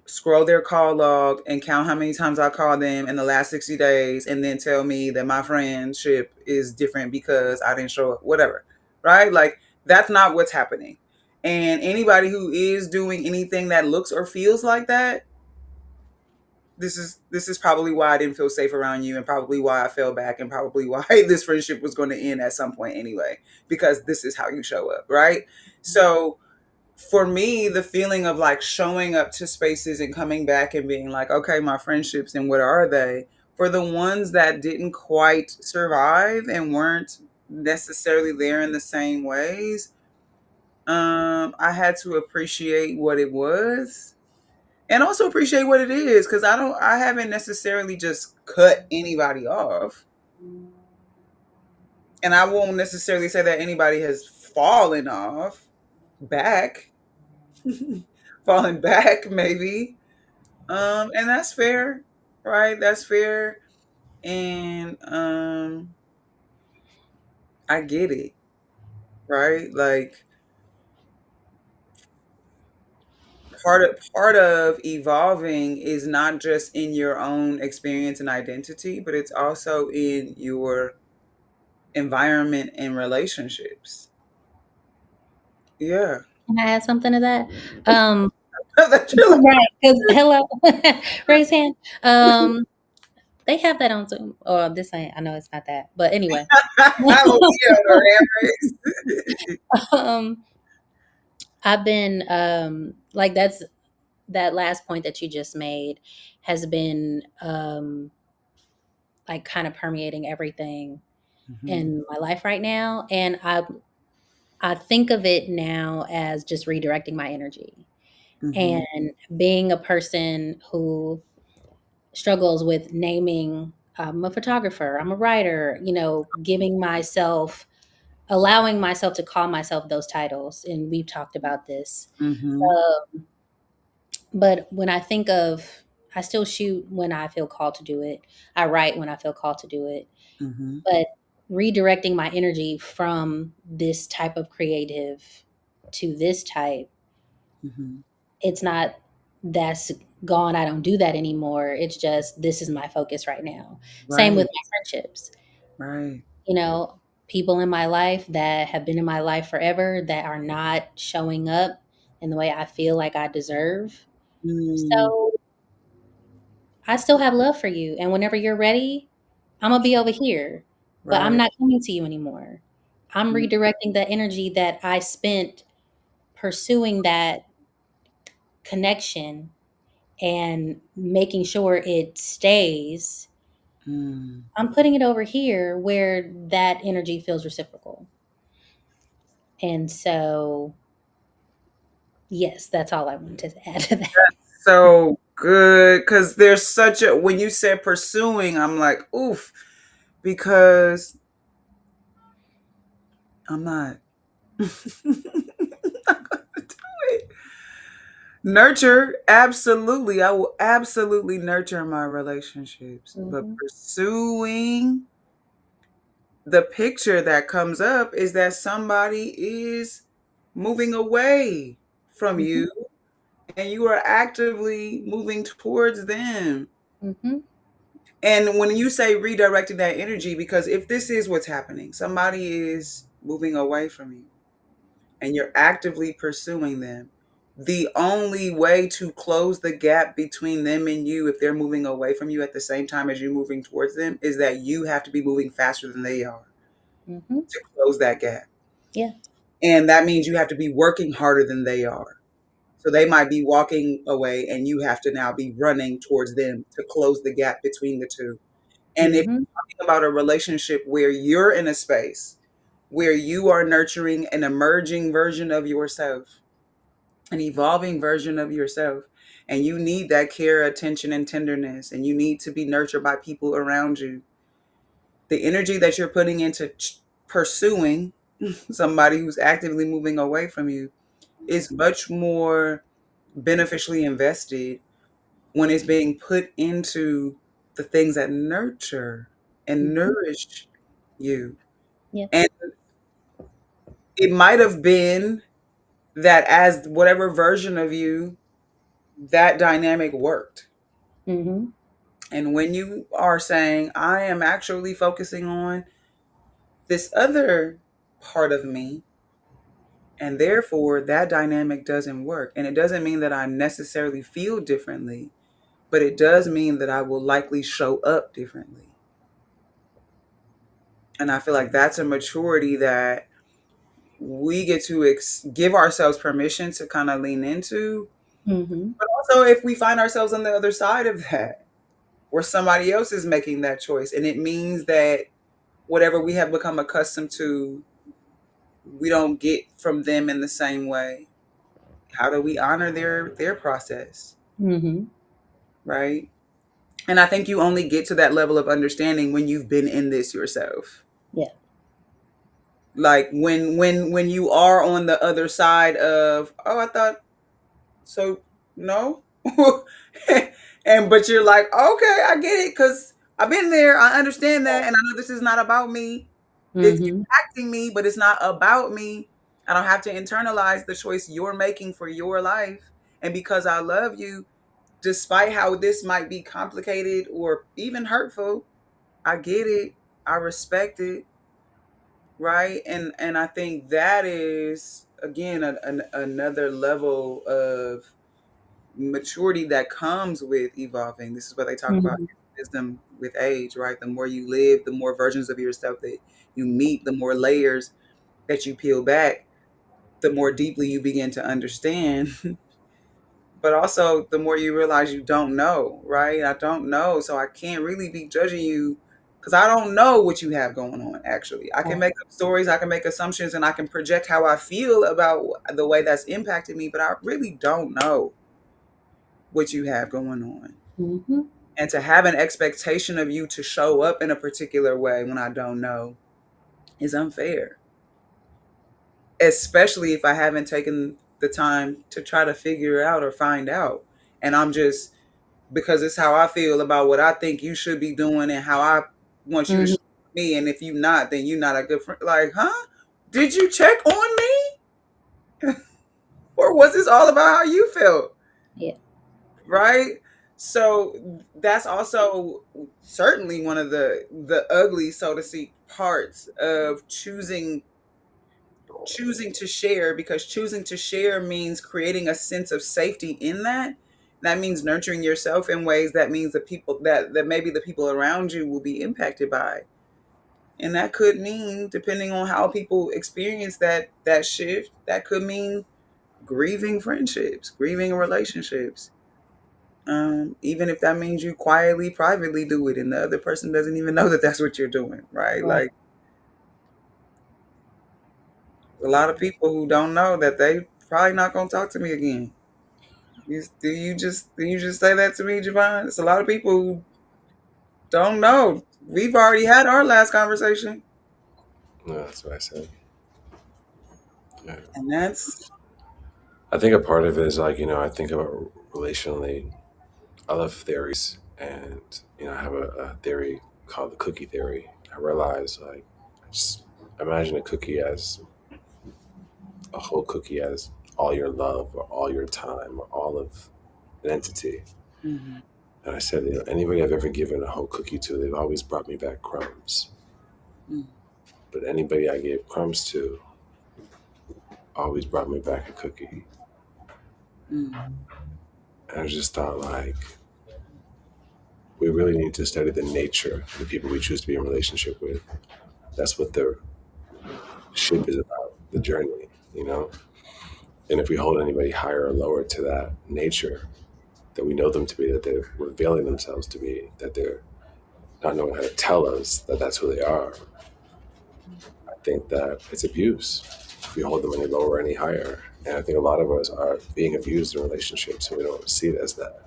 scroll their call log and count how many times I called them in the last 60 days and then tell me that my friendship is different because I didn't show up, whatever. Right? Like that's not what's happening. And anybody who is doing anything that looks or feels like that, this is probably why I didn't feel safe around you and probably why I fell back and probably why this friendship was going to end at some point anyway, because this is how you show up, right? So for me, the feeling of like showing up to spaces and coming back and being like, okay, my friendships and what are they? For the ones that didn't quite survive and weren't necessarily there in the same ways, I had to appreciate what it was and also appreciate what it is because I haven't necessarily just cut anybody off. And I won't necessarily say that anybody has fallen off back, fallen back maybe. And that's fair, right? That's fair. And I get it, right? Like part of evolving is not just in your own experience and identity, but it's also in your environment and relationships. Yeah. Can I add something to that? Um, That you're like, right, 'cause hello, raise hand. They have that on Zoom. Oh, this ain't I know it's not that, but anyway. oh, yeah, or hand raised. Um, I've been, like, that last point that you just made has been, like, kinda permeating everything Mhm, in my life right now, and I think of it now as just redirecting my energy, mhm, and being a person who struggles with naming, I'm a photographer, I'm a writer, giving myself allowing myself to call myself those titles, and we've talked about this. mhm, Um, but when I think of I still shoot when I feel called to do it. I write when I feel called to do it. mhm, But redirecting my energy from this type of creative, to this type, Mm-hmm. it's not that's gone. I don't do that anymore. It's just this is my focus right now. Same with Right. my friendships. Right. You know, people in my life that have been in my life forever that are not showing up in the way I feel like I deserve. Mm, So I still have love for you. And whenever you're ready, I'm going to be over here. But I'm right. not coming to you anymore. I'm Mm, redirecting the energy that I spent pursuing that connection and making sure it stays. mm. I'm putting it over here where that energy feels reciprocal. And so, yes, that's all I wanted to add to that. So good. Because there's such a, when you said pursuing, I'm like, oof, because I'm not. Not gonna do it. Nurture, absolutely. I will absolutely nurture my relationships. But Mhm, pursuing, the picture that comes up is that somebody is moving away from mhm, you and you are actively moving towards them. mhm, And when you say redirecting that energy, because if this is what's happening, somebody is moving away from you and you're actively pursuing them. The only way to close the gap between them and you, if they're moving away from you at the same time as you're moving towards them, is that you have to be moving faster than they are mhm. to close that gap. Yeah. And that means you have to be working harder than they are. So they might be walking away and you have to now be running towards them to close the gap between the two. And if Mhm, you're talking about a relationship where you're in a space where you are nurturing an emerging version of yourself, an evolving version of yourself, and you need that care, attention, and tenderness, and you need to be nurtured by people around you, the energy that you're putting into pursuing somebody who's actively moving away from you is much more beneficially invested when it's being put into the things that nurture and mhm. nourish you. Yeah. And it might have been that as whatever version of you, that dynamic worked. Mhm, And when you are saying, I am actually focusing on this other part of me, and therefore that dynamic doesn't work. And it doesn't mean that I necessarily feel differently, but it does mean that I will likely show up differently. And I feel like that's a maturity that we get to give ourselves permission to kind of lean into. mhm, But also, if we find ourselves on the other side of that, where somebody else is making that choice, and it means that whatever we have become accustomed to, we don't get from them in the same way. How do we honor their process, mhm. right? And I think you only get to that level of understanding when you've been in this yourself. Yeah. Like when you are on the other side of, oh, I thought so, no. And but you're like, okay, I get it, because I've been there, I understand that, and I know this is not about me. It's Mhm, impacting me, but it's not about me. I don't have to internalize the choice you're making for your life. And because I love you, despite how this might be complicated or even hurtful, I get it. I respect it, right? And I think that is again another level of maturity that comes with evolving. This is what they talk about mhm, wisdom with age, right? The more you live, the more versions of yourself that you meet, the more layers that you peel back, the more deeply you begin to understand. But also, the more you realize you don't know, right? I don't know. So I can't really be judging you because I don't know what you have going on, actually. I can right. make up stories, I can make assumptions, and I can project how I feel about the way that's impacted me, but I really don't know what you have going on. Mhm, And to have an expectation of you to show up in a particular way when I don't know is unfair, especially if I haven't taken the time to try to figure out or find out. And I'm just, because it's how I feel about what I think you should be doing and how I want you to mhm. show me. And if you're not, then you're not a good friend. Like, huh? Did you check on me? Or was this all about how you felt? Yeah. Right? So that's also certainly one of the ugly, so to speak, parts of choosing to share, because choosing to share means creating a sense of safety in that. That means nurturing yourself in ways that means the people that maybe the people around you will be impacted by. And that could mean, depending on how people experience that shift, that could mean grieving friendships, grieving relationships. Even if that means you quietly, privately do it, and the other person doesn't even know that that's what you're doing, right? Right. Like a lot of people who don't know that they probably not gonna talk to me again. Do you just say that to me, Javon? It's a lot of people who don't know. We've already had our last conversation, No, that's what I said. Yeah. and that's I think a part of it is like, I think about relationally. I love theories, and I have a theory called the cookie theory. I realize, like, just imagine a cookie as a whole cookie as all your love or all your time or all of an entity. mhm, And I said, anybody I've ever given a whole cookie to, they've always brought me back crumbs. mhm, But anybody I gave crumbs to always brought me back a cookie. mhm, And I just thought, like, we really need to study the nature of the people we choose to be in relationship with. That's what the ship is about, the journey. And if we hold anybody higher or lower to that nature that we know them to be, that they're revealing themselves to be, that they're not knowing how to tell us that that's who they are, I think that it's abuse if we hold them any lower or any higher. And I think a lot of us are being abused in relationships, and we don't see it as that.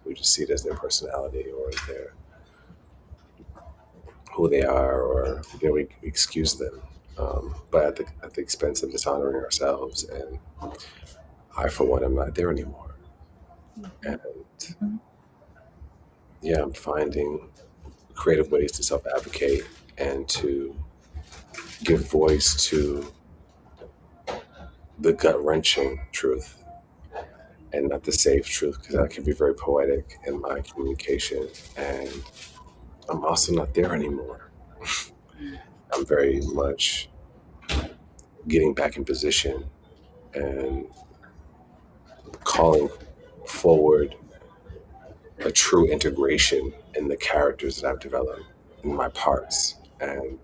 We just see it as their personality or their who they are, or we excuse them, but at the expense of dishonoring ourselves. And I, for one, am not there anymore. And yeah, I'm finding creative ways to self-advocate and to give voice to the gut-wrenching truth and not the safe truth, because I can be very poetic in my communication. And I'm also not there anymore. I'm very much getting back in position and calling forward a true integration in the characters that I've developed in my parts, and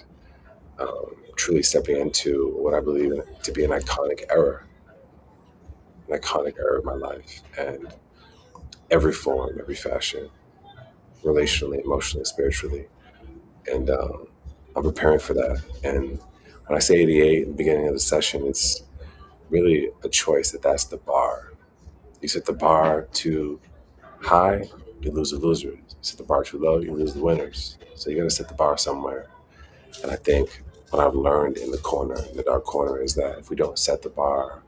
truly stepping into what I believe to be an iconic era of my life, and every form, every fashion, relationally, emotionally, spiritually. And I'm preparing for that. And when I say 88 at the beginning of the session, it's really a choice that's the bar. You set the bar too high, you lose the losers. You set the bar too low, you lose the winners. So you got to set the bar somewhere. And I think what I've learned in the dark corner, is that if we don't set the bar,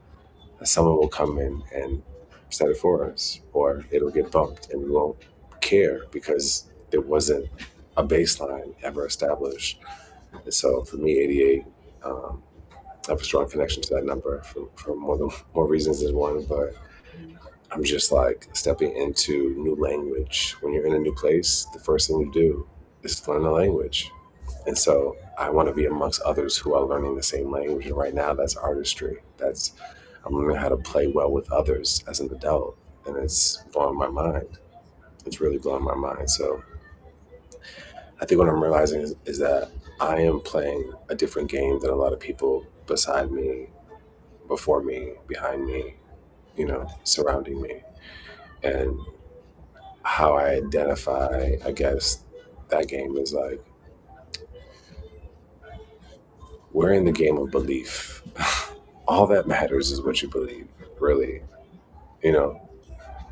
that someone will come in and set it for us, or it'll get bumped and we won't care because there wasn't a baseline ever established. And so for me, 88, I have a strong connection to that number for more reasons than one, but I'm just like stepping into new language. When you're in a new place, the first thing you do is to learn the language. And so I want to be amongst others who are learning the same language. And right now, that's artistry. I'm learning how to play well with others as an adult. And it's blowing my mind. It's really blowing my mind. So I think what I'm realizing is that I am playing a different game than a lot of people beside me, before me, behind me, surrounding me. And how I identify, I guess, that game is like, we're in the game of belief. All that matters is what you believe, really. You know,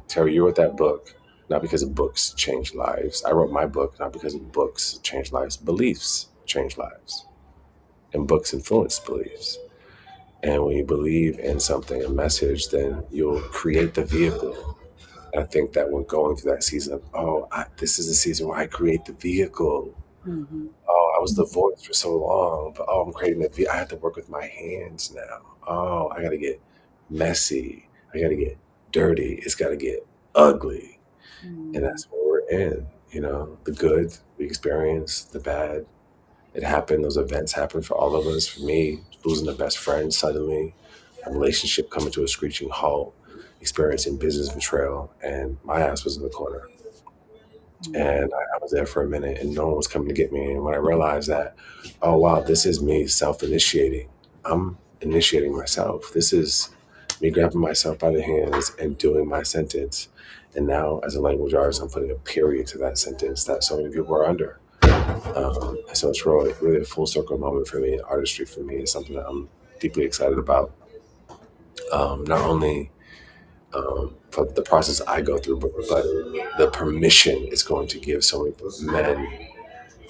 Terry, you wrote that book not because of books change lives. I wrote my book not because of books change lives. Beliefs change lives, and books influence beliefs. And when you believe in something, a message, then you'll create the vehicle. And I think that we're going through that season of, this is the season where I create the vehicle. mhm, Oh, I was the voice for so long, but I'm creating I have to work with my hands now. Oh, I got to get messy. I got to get dirty. It's got to get ugly. And Mm. that's what we're in. The good we experience, the bad. It happened. Those events happened for all of us. For me, losing a best friend suddenly, a relationship coming to a screeching halt, experiencing business betrayal, and my ass was in the corner. Mm. And I was there for a minute, and no one was coming to get me. And when I realized that, oh wow, this is me self-initiating. I'm initiating myself. This is me grabbing myself by the hands and doing my sentence. And now, as a language artist, I'm putting a period to that sentence that so many people are under. So it's really a full circle moment for me. Artistry for me is something that I'm deeply excited about. Not only for the process I go through, but the permission it's going to give so many men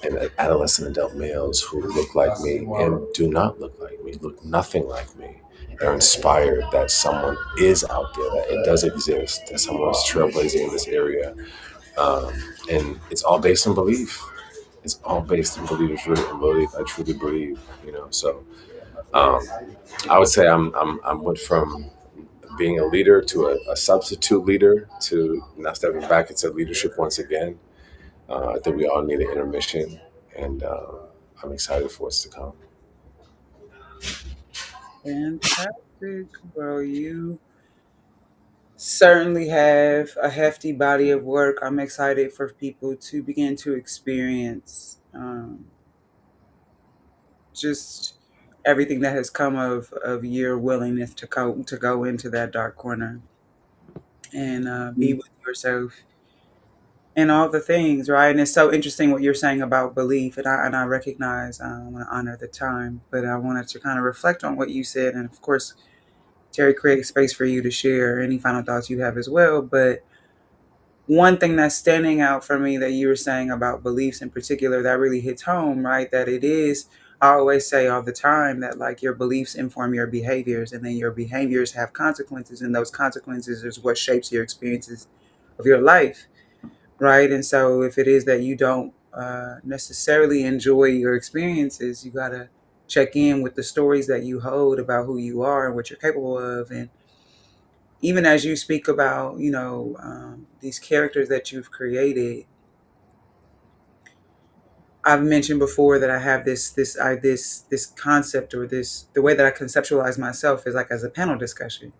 and adolescent adult males who look like me and do not look like me, look nothing like me, are inspired that someone is out there, that it does exist, that someone's trailblazing in this area. Um, and it's all based on belief. It's all based on belief. It's really in belief. I truly believe, So um, I would say I'm went from being a leader to a substitute leader to now stepping back into leadership once again. I think we all need an intermission, and I'm excited for what's to come. Fantastic. Well, you certainly have a hefty body of work. I'm excited for people to begin to experience just everything that has come of your willingness to go into that dark corner and be with yourself and all the things, right? And it's so interesting what you're saying about belief, and I recognize I want to honor the time, but I wanted to kind of reflect on what you said, and of course, Terry, create space for you to share any final thoughts you have as well. But one thing that's standing out for me that you were saying about beliefs in particular that really hits home, right? That it is, I always say all the time that like your beliefs inform your behaviors, and then your behaviors have consequences, and those consequences is what shapes your experiences of your life, right? And so if it is that you don't necessarily enjoy your experiences, you got to check in with the stories that you hold about who you are and what you're capable of. And even as you speak about, these characters that you've created, I've mentioned before that I have this concept, or this the way that I conceptualize myself is like as a panel discussion,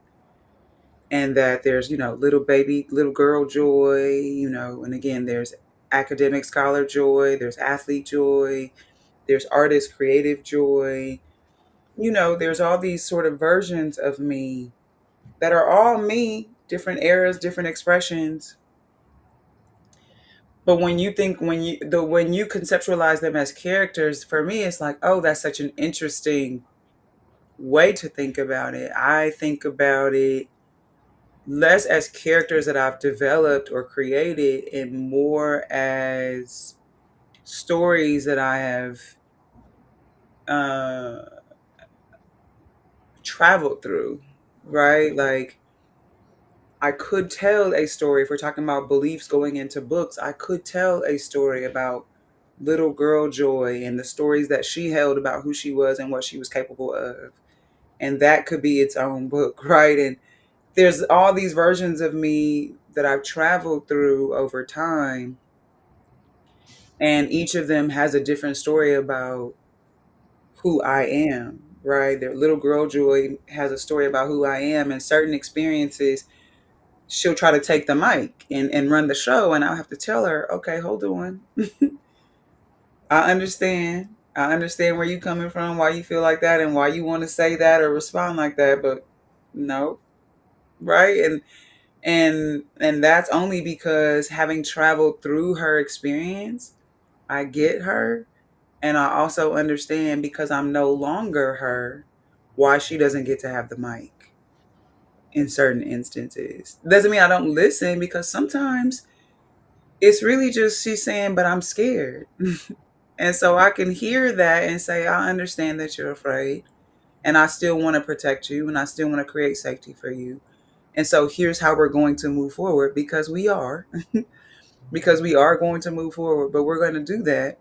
and that there's little baby, little girl joy, and again there's academic scholar joy, there's athlete joy, there's artist creative joy. There's all these sort of versions of me that are all me, different eras, different expressions. But when you conceptualize them as characters, for me, it's like, oh, that's such an interesting way to think about it. I think about it less as characters that I've developed or created, and more as stories that I have uh, traveled through, right? Like, I could tell a story, if we're talking about beliefs going into books, I could tell a story about little girl Joy and the stories that she held about who she was and what she was capable of. And that could be its own book, right? And there's all these versions of me that I've traveled through over time. And each of them has a different story about who I am, right? Their little girl Joy has a story about who I am, and certain experiences she'll try to take the mic and run the show, and I'll have to tell her, okay, hold on. I understand where you're coming from, why you feel like that, and why you want to say that or respond like that, but no, right? And that's only because, having traveled through her experience, I get her, and I also understand, because I'm no longer her, why she doesn't get to have the mic in certain instances. Doesn't mean I don't listen, because sometimes it's really just she's saying, but I'm scared. And so I can hear that and say, I understand that you're afraid, and I still want to protect you, and I still want to create safety for you. And so here's how we're going to move forward, because we are, because we are going to move forward, but we're going to do that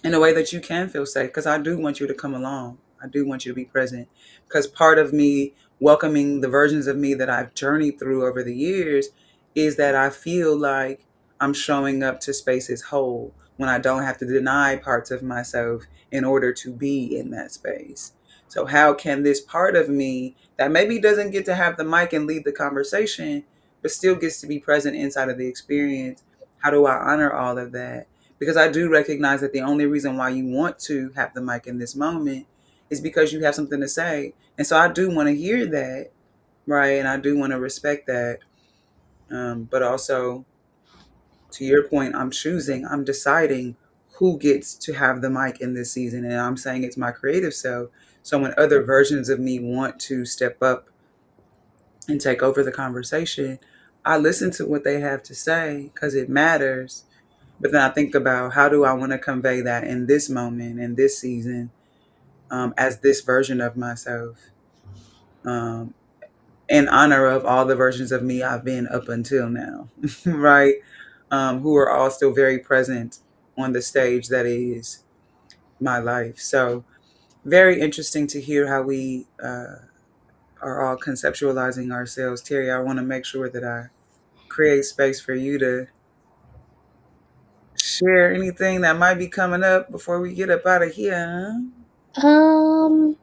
in a way that you can feel safe, because I do want you to come along. I do want you to be present, because part of me welcoming the versions of me that I've journeyed through over the years is that I feel like I'm showing up to spaces whole when I don't have to deny parts of myself in order to be in that space. So, how can this part of me that maybe doesn't get to have the mic and lead the conversation, but still gets to be present inside of the experience, how do I honor all of that? Because I do recognize that the only reason why you want to have the mic in this moment is because you have something to say. And so I do want to hear that, right? And I do want to respect that. But also, to your point, I'm deciding who gets to have the mic in this season. And I'm saying it's my creative self. So when other versions of me want to step up and take over the conversation, I listen to what they have to say because it matters. But then I think about how do I want to convey that in this moment, in this season, as this version of myself, um, in honor of all the versions of me I've been up until now, right? Who are all still very present on the stage that is my life. So, very interesting to hear how we are all conceptualizing ourselves. Terry, I want to make sure that I create space for you to share anything that might be coming up before we get up out of here. Um,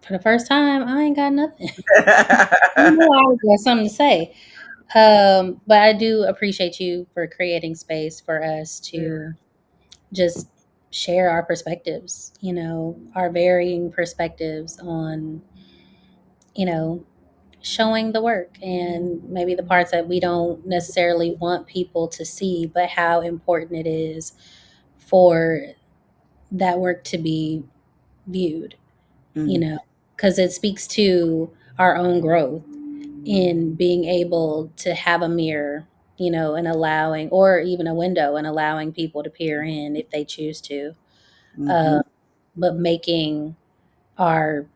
for the first time, I ain't got nothing. You Huh? know, I always got something to say. But I do appreciate you for creating space for us to just share our perspectives, our varying perspectives on, you know, showing the work and maybe the parts that we don't necessarily want people to see, but how important it is for that work to be viewed, Mm, because it speaks to our own growth in being able to have a mirror, and allowing, or even a window, and allowing people to peer in if they choose to, mhm, uh, but making our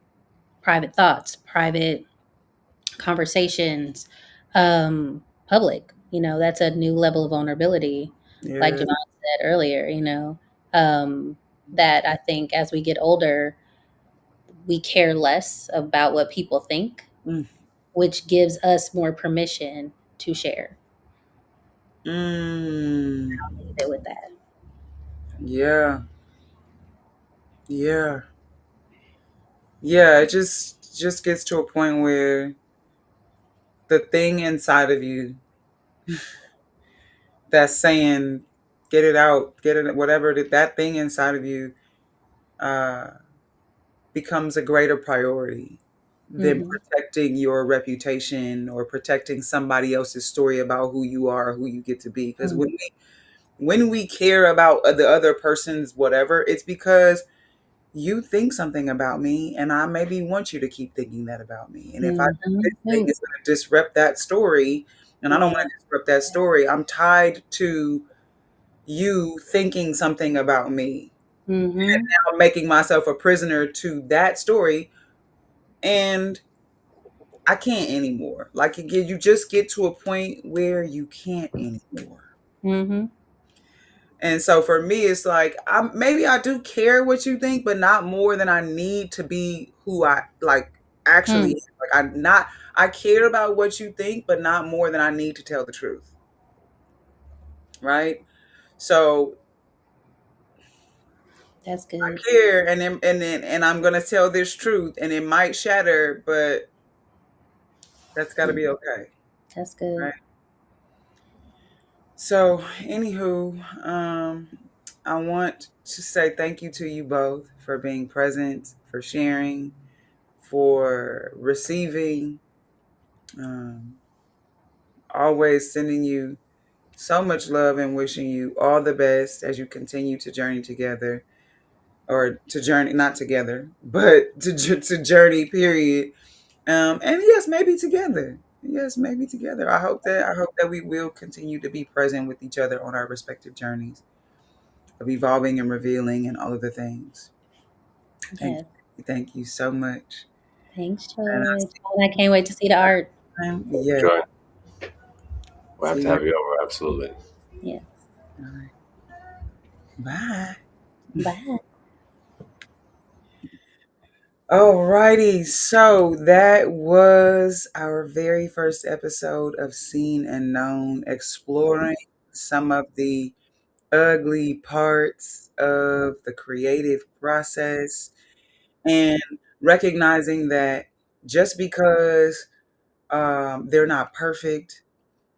private thoughts, private conversations, public. That's a new level of vulnerability, like yeah. Javon said earlier. That I think as we get older, we care less about what people think, Mm, which gives us more permission to share. mm, Leave it with that. yeah. Yeah. Yeah, it just gets to a point where the thing inside of you that's saying get it out, get it whatever that thing inside of you uh becomes a greater priority than Hmm. protecting your reputation or protecting somebody else's story about who you are or who you get to be. Because when we care about the other person's whatever, it's because you think something about me and I maybe want you to keep thinking that about me. And if I do this thing, Hmm. it's going to disrupt that story. And I don't want Yeah. to disrupt that story. I'm tied to you thinking something about me. Hmm. I'm making myself a prisoner to that story. And I can't anymore. Like you just get to a point where you can't anymore. Hmm. And so for me, it's like maybe I do care what you think, but not more than I need to be who I like actually Mm. am. Like I care about what you think, but not more than I need to tell the truth. Right? So That's I good. care and I'm gonna tell this truth and it might shatter, but that's gotta Mm. be okay. That's good. Right. So anywho, I want to say thank you to you both for being present, for sharing, for receiving, um, always sending you so much love and wishing you all the best as you continue to journey together or to journey, not together, but to journey, period. And yes, maybe together. Yes, maybe together. I hope that we will continue to be present with each other on our respective journeys of evolving and revealing and all of the things. Thank Yes. you. Thank you so much. Thanks, And I'll Joy. see And I can't wait to see the art. you next time. Yeah. Joy, we'll have See to you. have you over. Absolutely. Yeah. All right. Bye. Bye. Alrighty, so that was our very first episode of Seen and Known, exploring some of the ugly parts of the creative process and recognizing that just because they're not perfect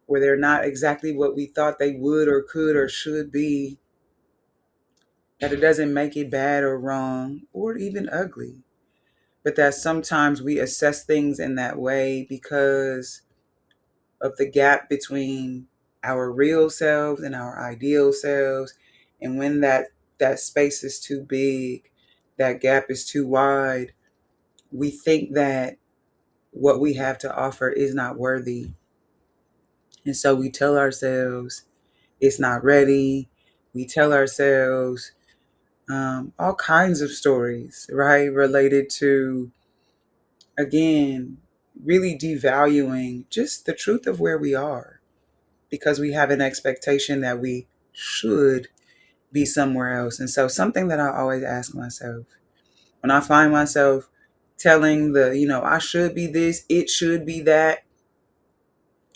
or they're not exactly what we thought they would or could or should be, that it doesn't make it bad or wrong or even ugly. But that sometimes we assess things in that way because of the gap between our real selves and our ideal selves. And when that space is too big, that gap is too wide, we think that what we have to offer is not worthy. And so we tell ourselves it's not ready. We tell ourselves all kinds of stories, right? Related to, again, really devaluing just the truth of where we are because we have an expectation that we should be somewhere else. And so, something that I always ask myself when I find myself telling I should be this, it should be that,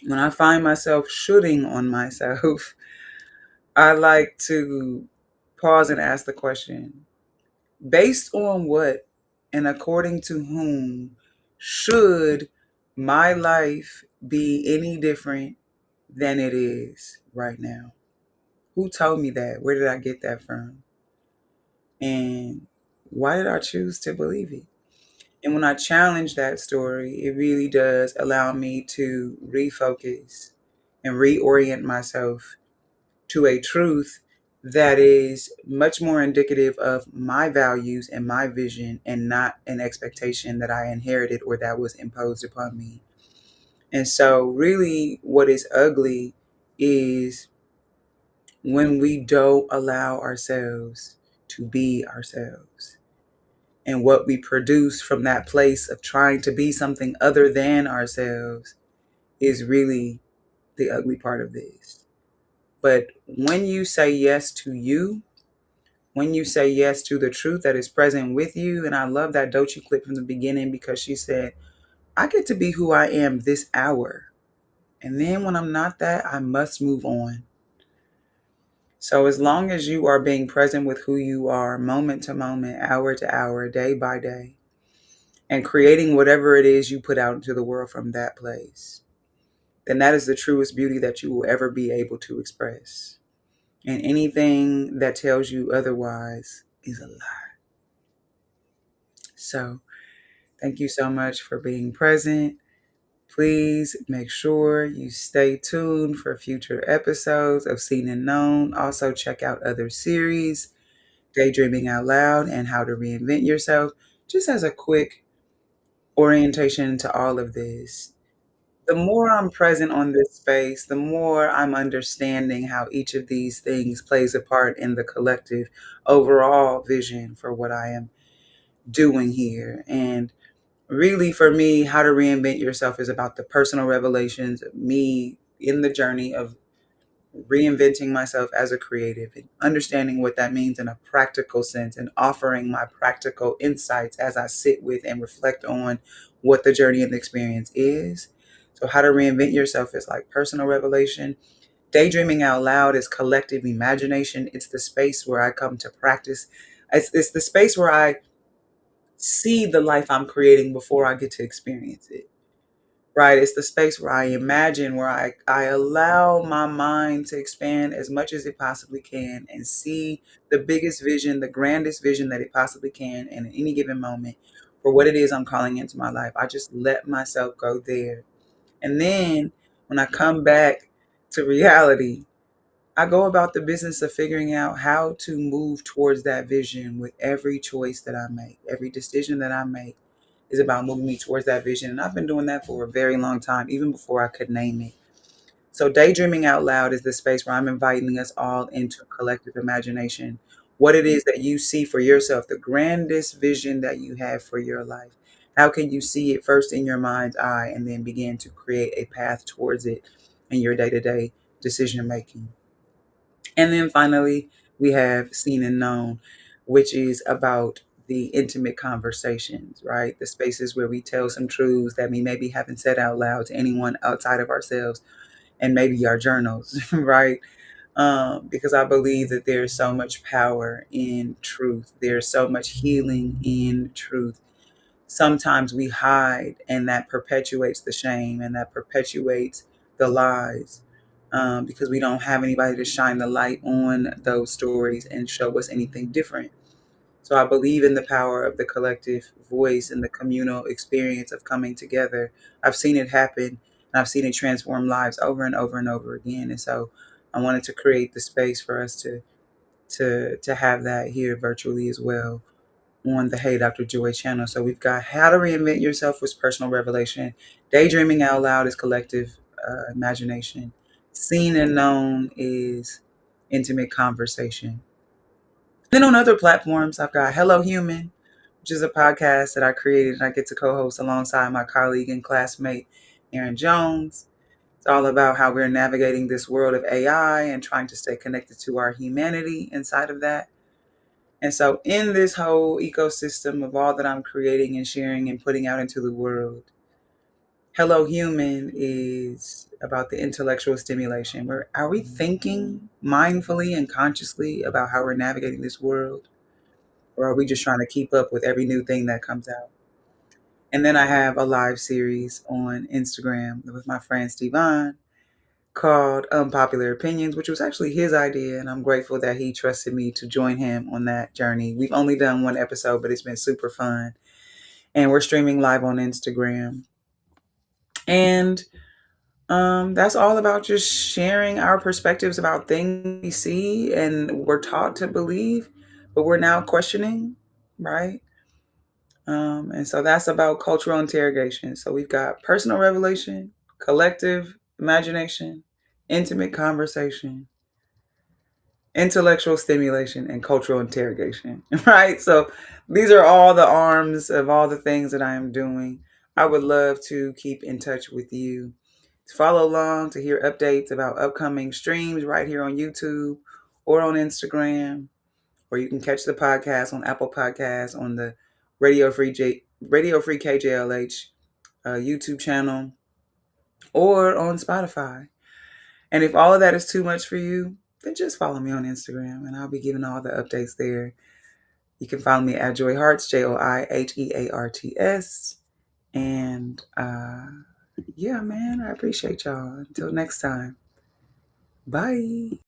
when I find myself shooting on myself, I like to pause and ask the question, based on what and according to whom should my life be any different than it is right now? Who told me that? Where did I get that from? And why did I choose to believe it? And when I challenge that story, it really does allow me to refocus and reorient myself to a truth that is much more indicative of my values and my vision and not an expectation that I inherited or that was imposed upon me. And so, really, what is ugly is when we don't allow ourselves to be ourselves. And what we produce from that place of trying to be something other than ourselves is really the ugly part of this. But when you say yes to you, when you say yes to the truth that is present with you, and I love that Doechii clip from the beginning because she said, I get to be who I am this hour. And then when I'm not that, I must move on. So as long as you are being present with who you are, moment to moment, hour to hour, day by day, and creating whatever it is you put out into the world from that place, then that is the truest beauty that you will ever be able to express. And anything that tells you otherwise is a lie. So thank you so much for being present. Please make sure you stay tuned for future episodes of Seen and Known. Also, check out other series, Daydreaming Out Loud and How to Reinvent Yourself, just as a quick orientation to all of this. The more I'm present on this space, the more I'm understanding how each of these things plays a part in the collective overall vision for what I am doing here. And really, for me, How to Reinvent Yourself is about the personal revelations of me in the journey of reinventing myself as a creative and understanding what that means in a practical sense and offering my practical insights as I sit with and reflect on what the journey and the experience is. So, How to Reinvent Yourself is like personal revelation. Daydreaming Out Loud is collective imagination. It's the space where I come to practice. It's the space where I see the life I'm creating before I get to experience it. Right? It's the space where I imagine, where I allow my mind to expand as much as it possibly can and see the biggest vision, the grandest vision that it possibly can in any given moment for what it is I'm calling into my life. I just let myself go there. And then when I come back to reality, I go about the business of figuring out how to move towards that vision with every choice that I make, every decision that I make is about moving me towards that vision. And I've been doing that for a very long time, even before I could name it. So, Daydreaming Out Loud is the space where I'm inviting us all into collective imagination. What it is that you see for yourself, the grandest vision that you have for your life. How can you see it first in your mind's eye and then begin to create a path towards it in your day to day decision making? And then finally, we have Seen and Known, which is about the intimate conversations, right? The spaces where we tell some truths that we maybe haven't said out loud to anyone outside of ourselves and maybe our journals, right? Because I believe that there's so much power in truth. There's so much healing in truth. Sometimes we hide, and that perpetuates the shame and that perpetuates the lies, because we don't have anybody to shine the light on those stories and show us anything different. So I believe in the power of the collective voice and the communal experience of coming together. I've seen it happen, and I've seen it transform lives over and over and over again. And so I wanted to create the space for us to have that here virtually as well on the Hey Dr. Joy channel. So we've got How to Reinvent Yourself was personal revelation. Daydreaming Out Loud is collective imagination. Seen and Known is intimate conversation. Then on other platforms, I've got Hello Human, which is a podcast that I created and I get to co-host alongside my colleague and classmate, Aaron Jones. It's all about how we're navigating this world of AI and trying to stay connected to our humanity inside of that. And so in this whole ecosystem of all that I'm creating and sharing and putting out into the world, Hello Human is about the intellectual stimulation. Where are we thinking mindfully and consciously about how we're navigating this world? Or are we just trying to keep up with every new thing that comes out? And then I have a live series on Instagram with my friend Stevan called Unpopular Opinions, which was actually his idea. And I'm grateful that he trusted me to join him on that journey. We've only done one episode, but it's been super fun. And we're streaming live on Instagram. And that's all about just sharing our perspectives about things we see and we're taught to believe, but we're now questioning, right? And so that's about cultural interrogation. So we've got personal revelation, collective imagination, intimate conversation, intellectual stimulation, and cultural interrogation, right? So these are all the arms of all the things that I am doing. I would love to keep in touch with you, to follow along, to hear updates about upcoming streams right here on YouTube or on Instagram, or you can catch the podcast on Apple Podcasts on the Radio Free KJLH YouTube channel or on Spotify. And if all of that is too much for you, then just follow me on Instagram and I'll be giving all the updates there. You can follow me at Joy Hearts, JoiHearts. And yeah, man, I appreciate y'all. Until next time. Bye.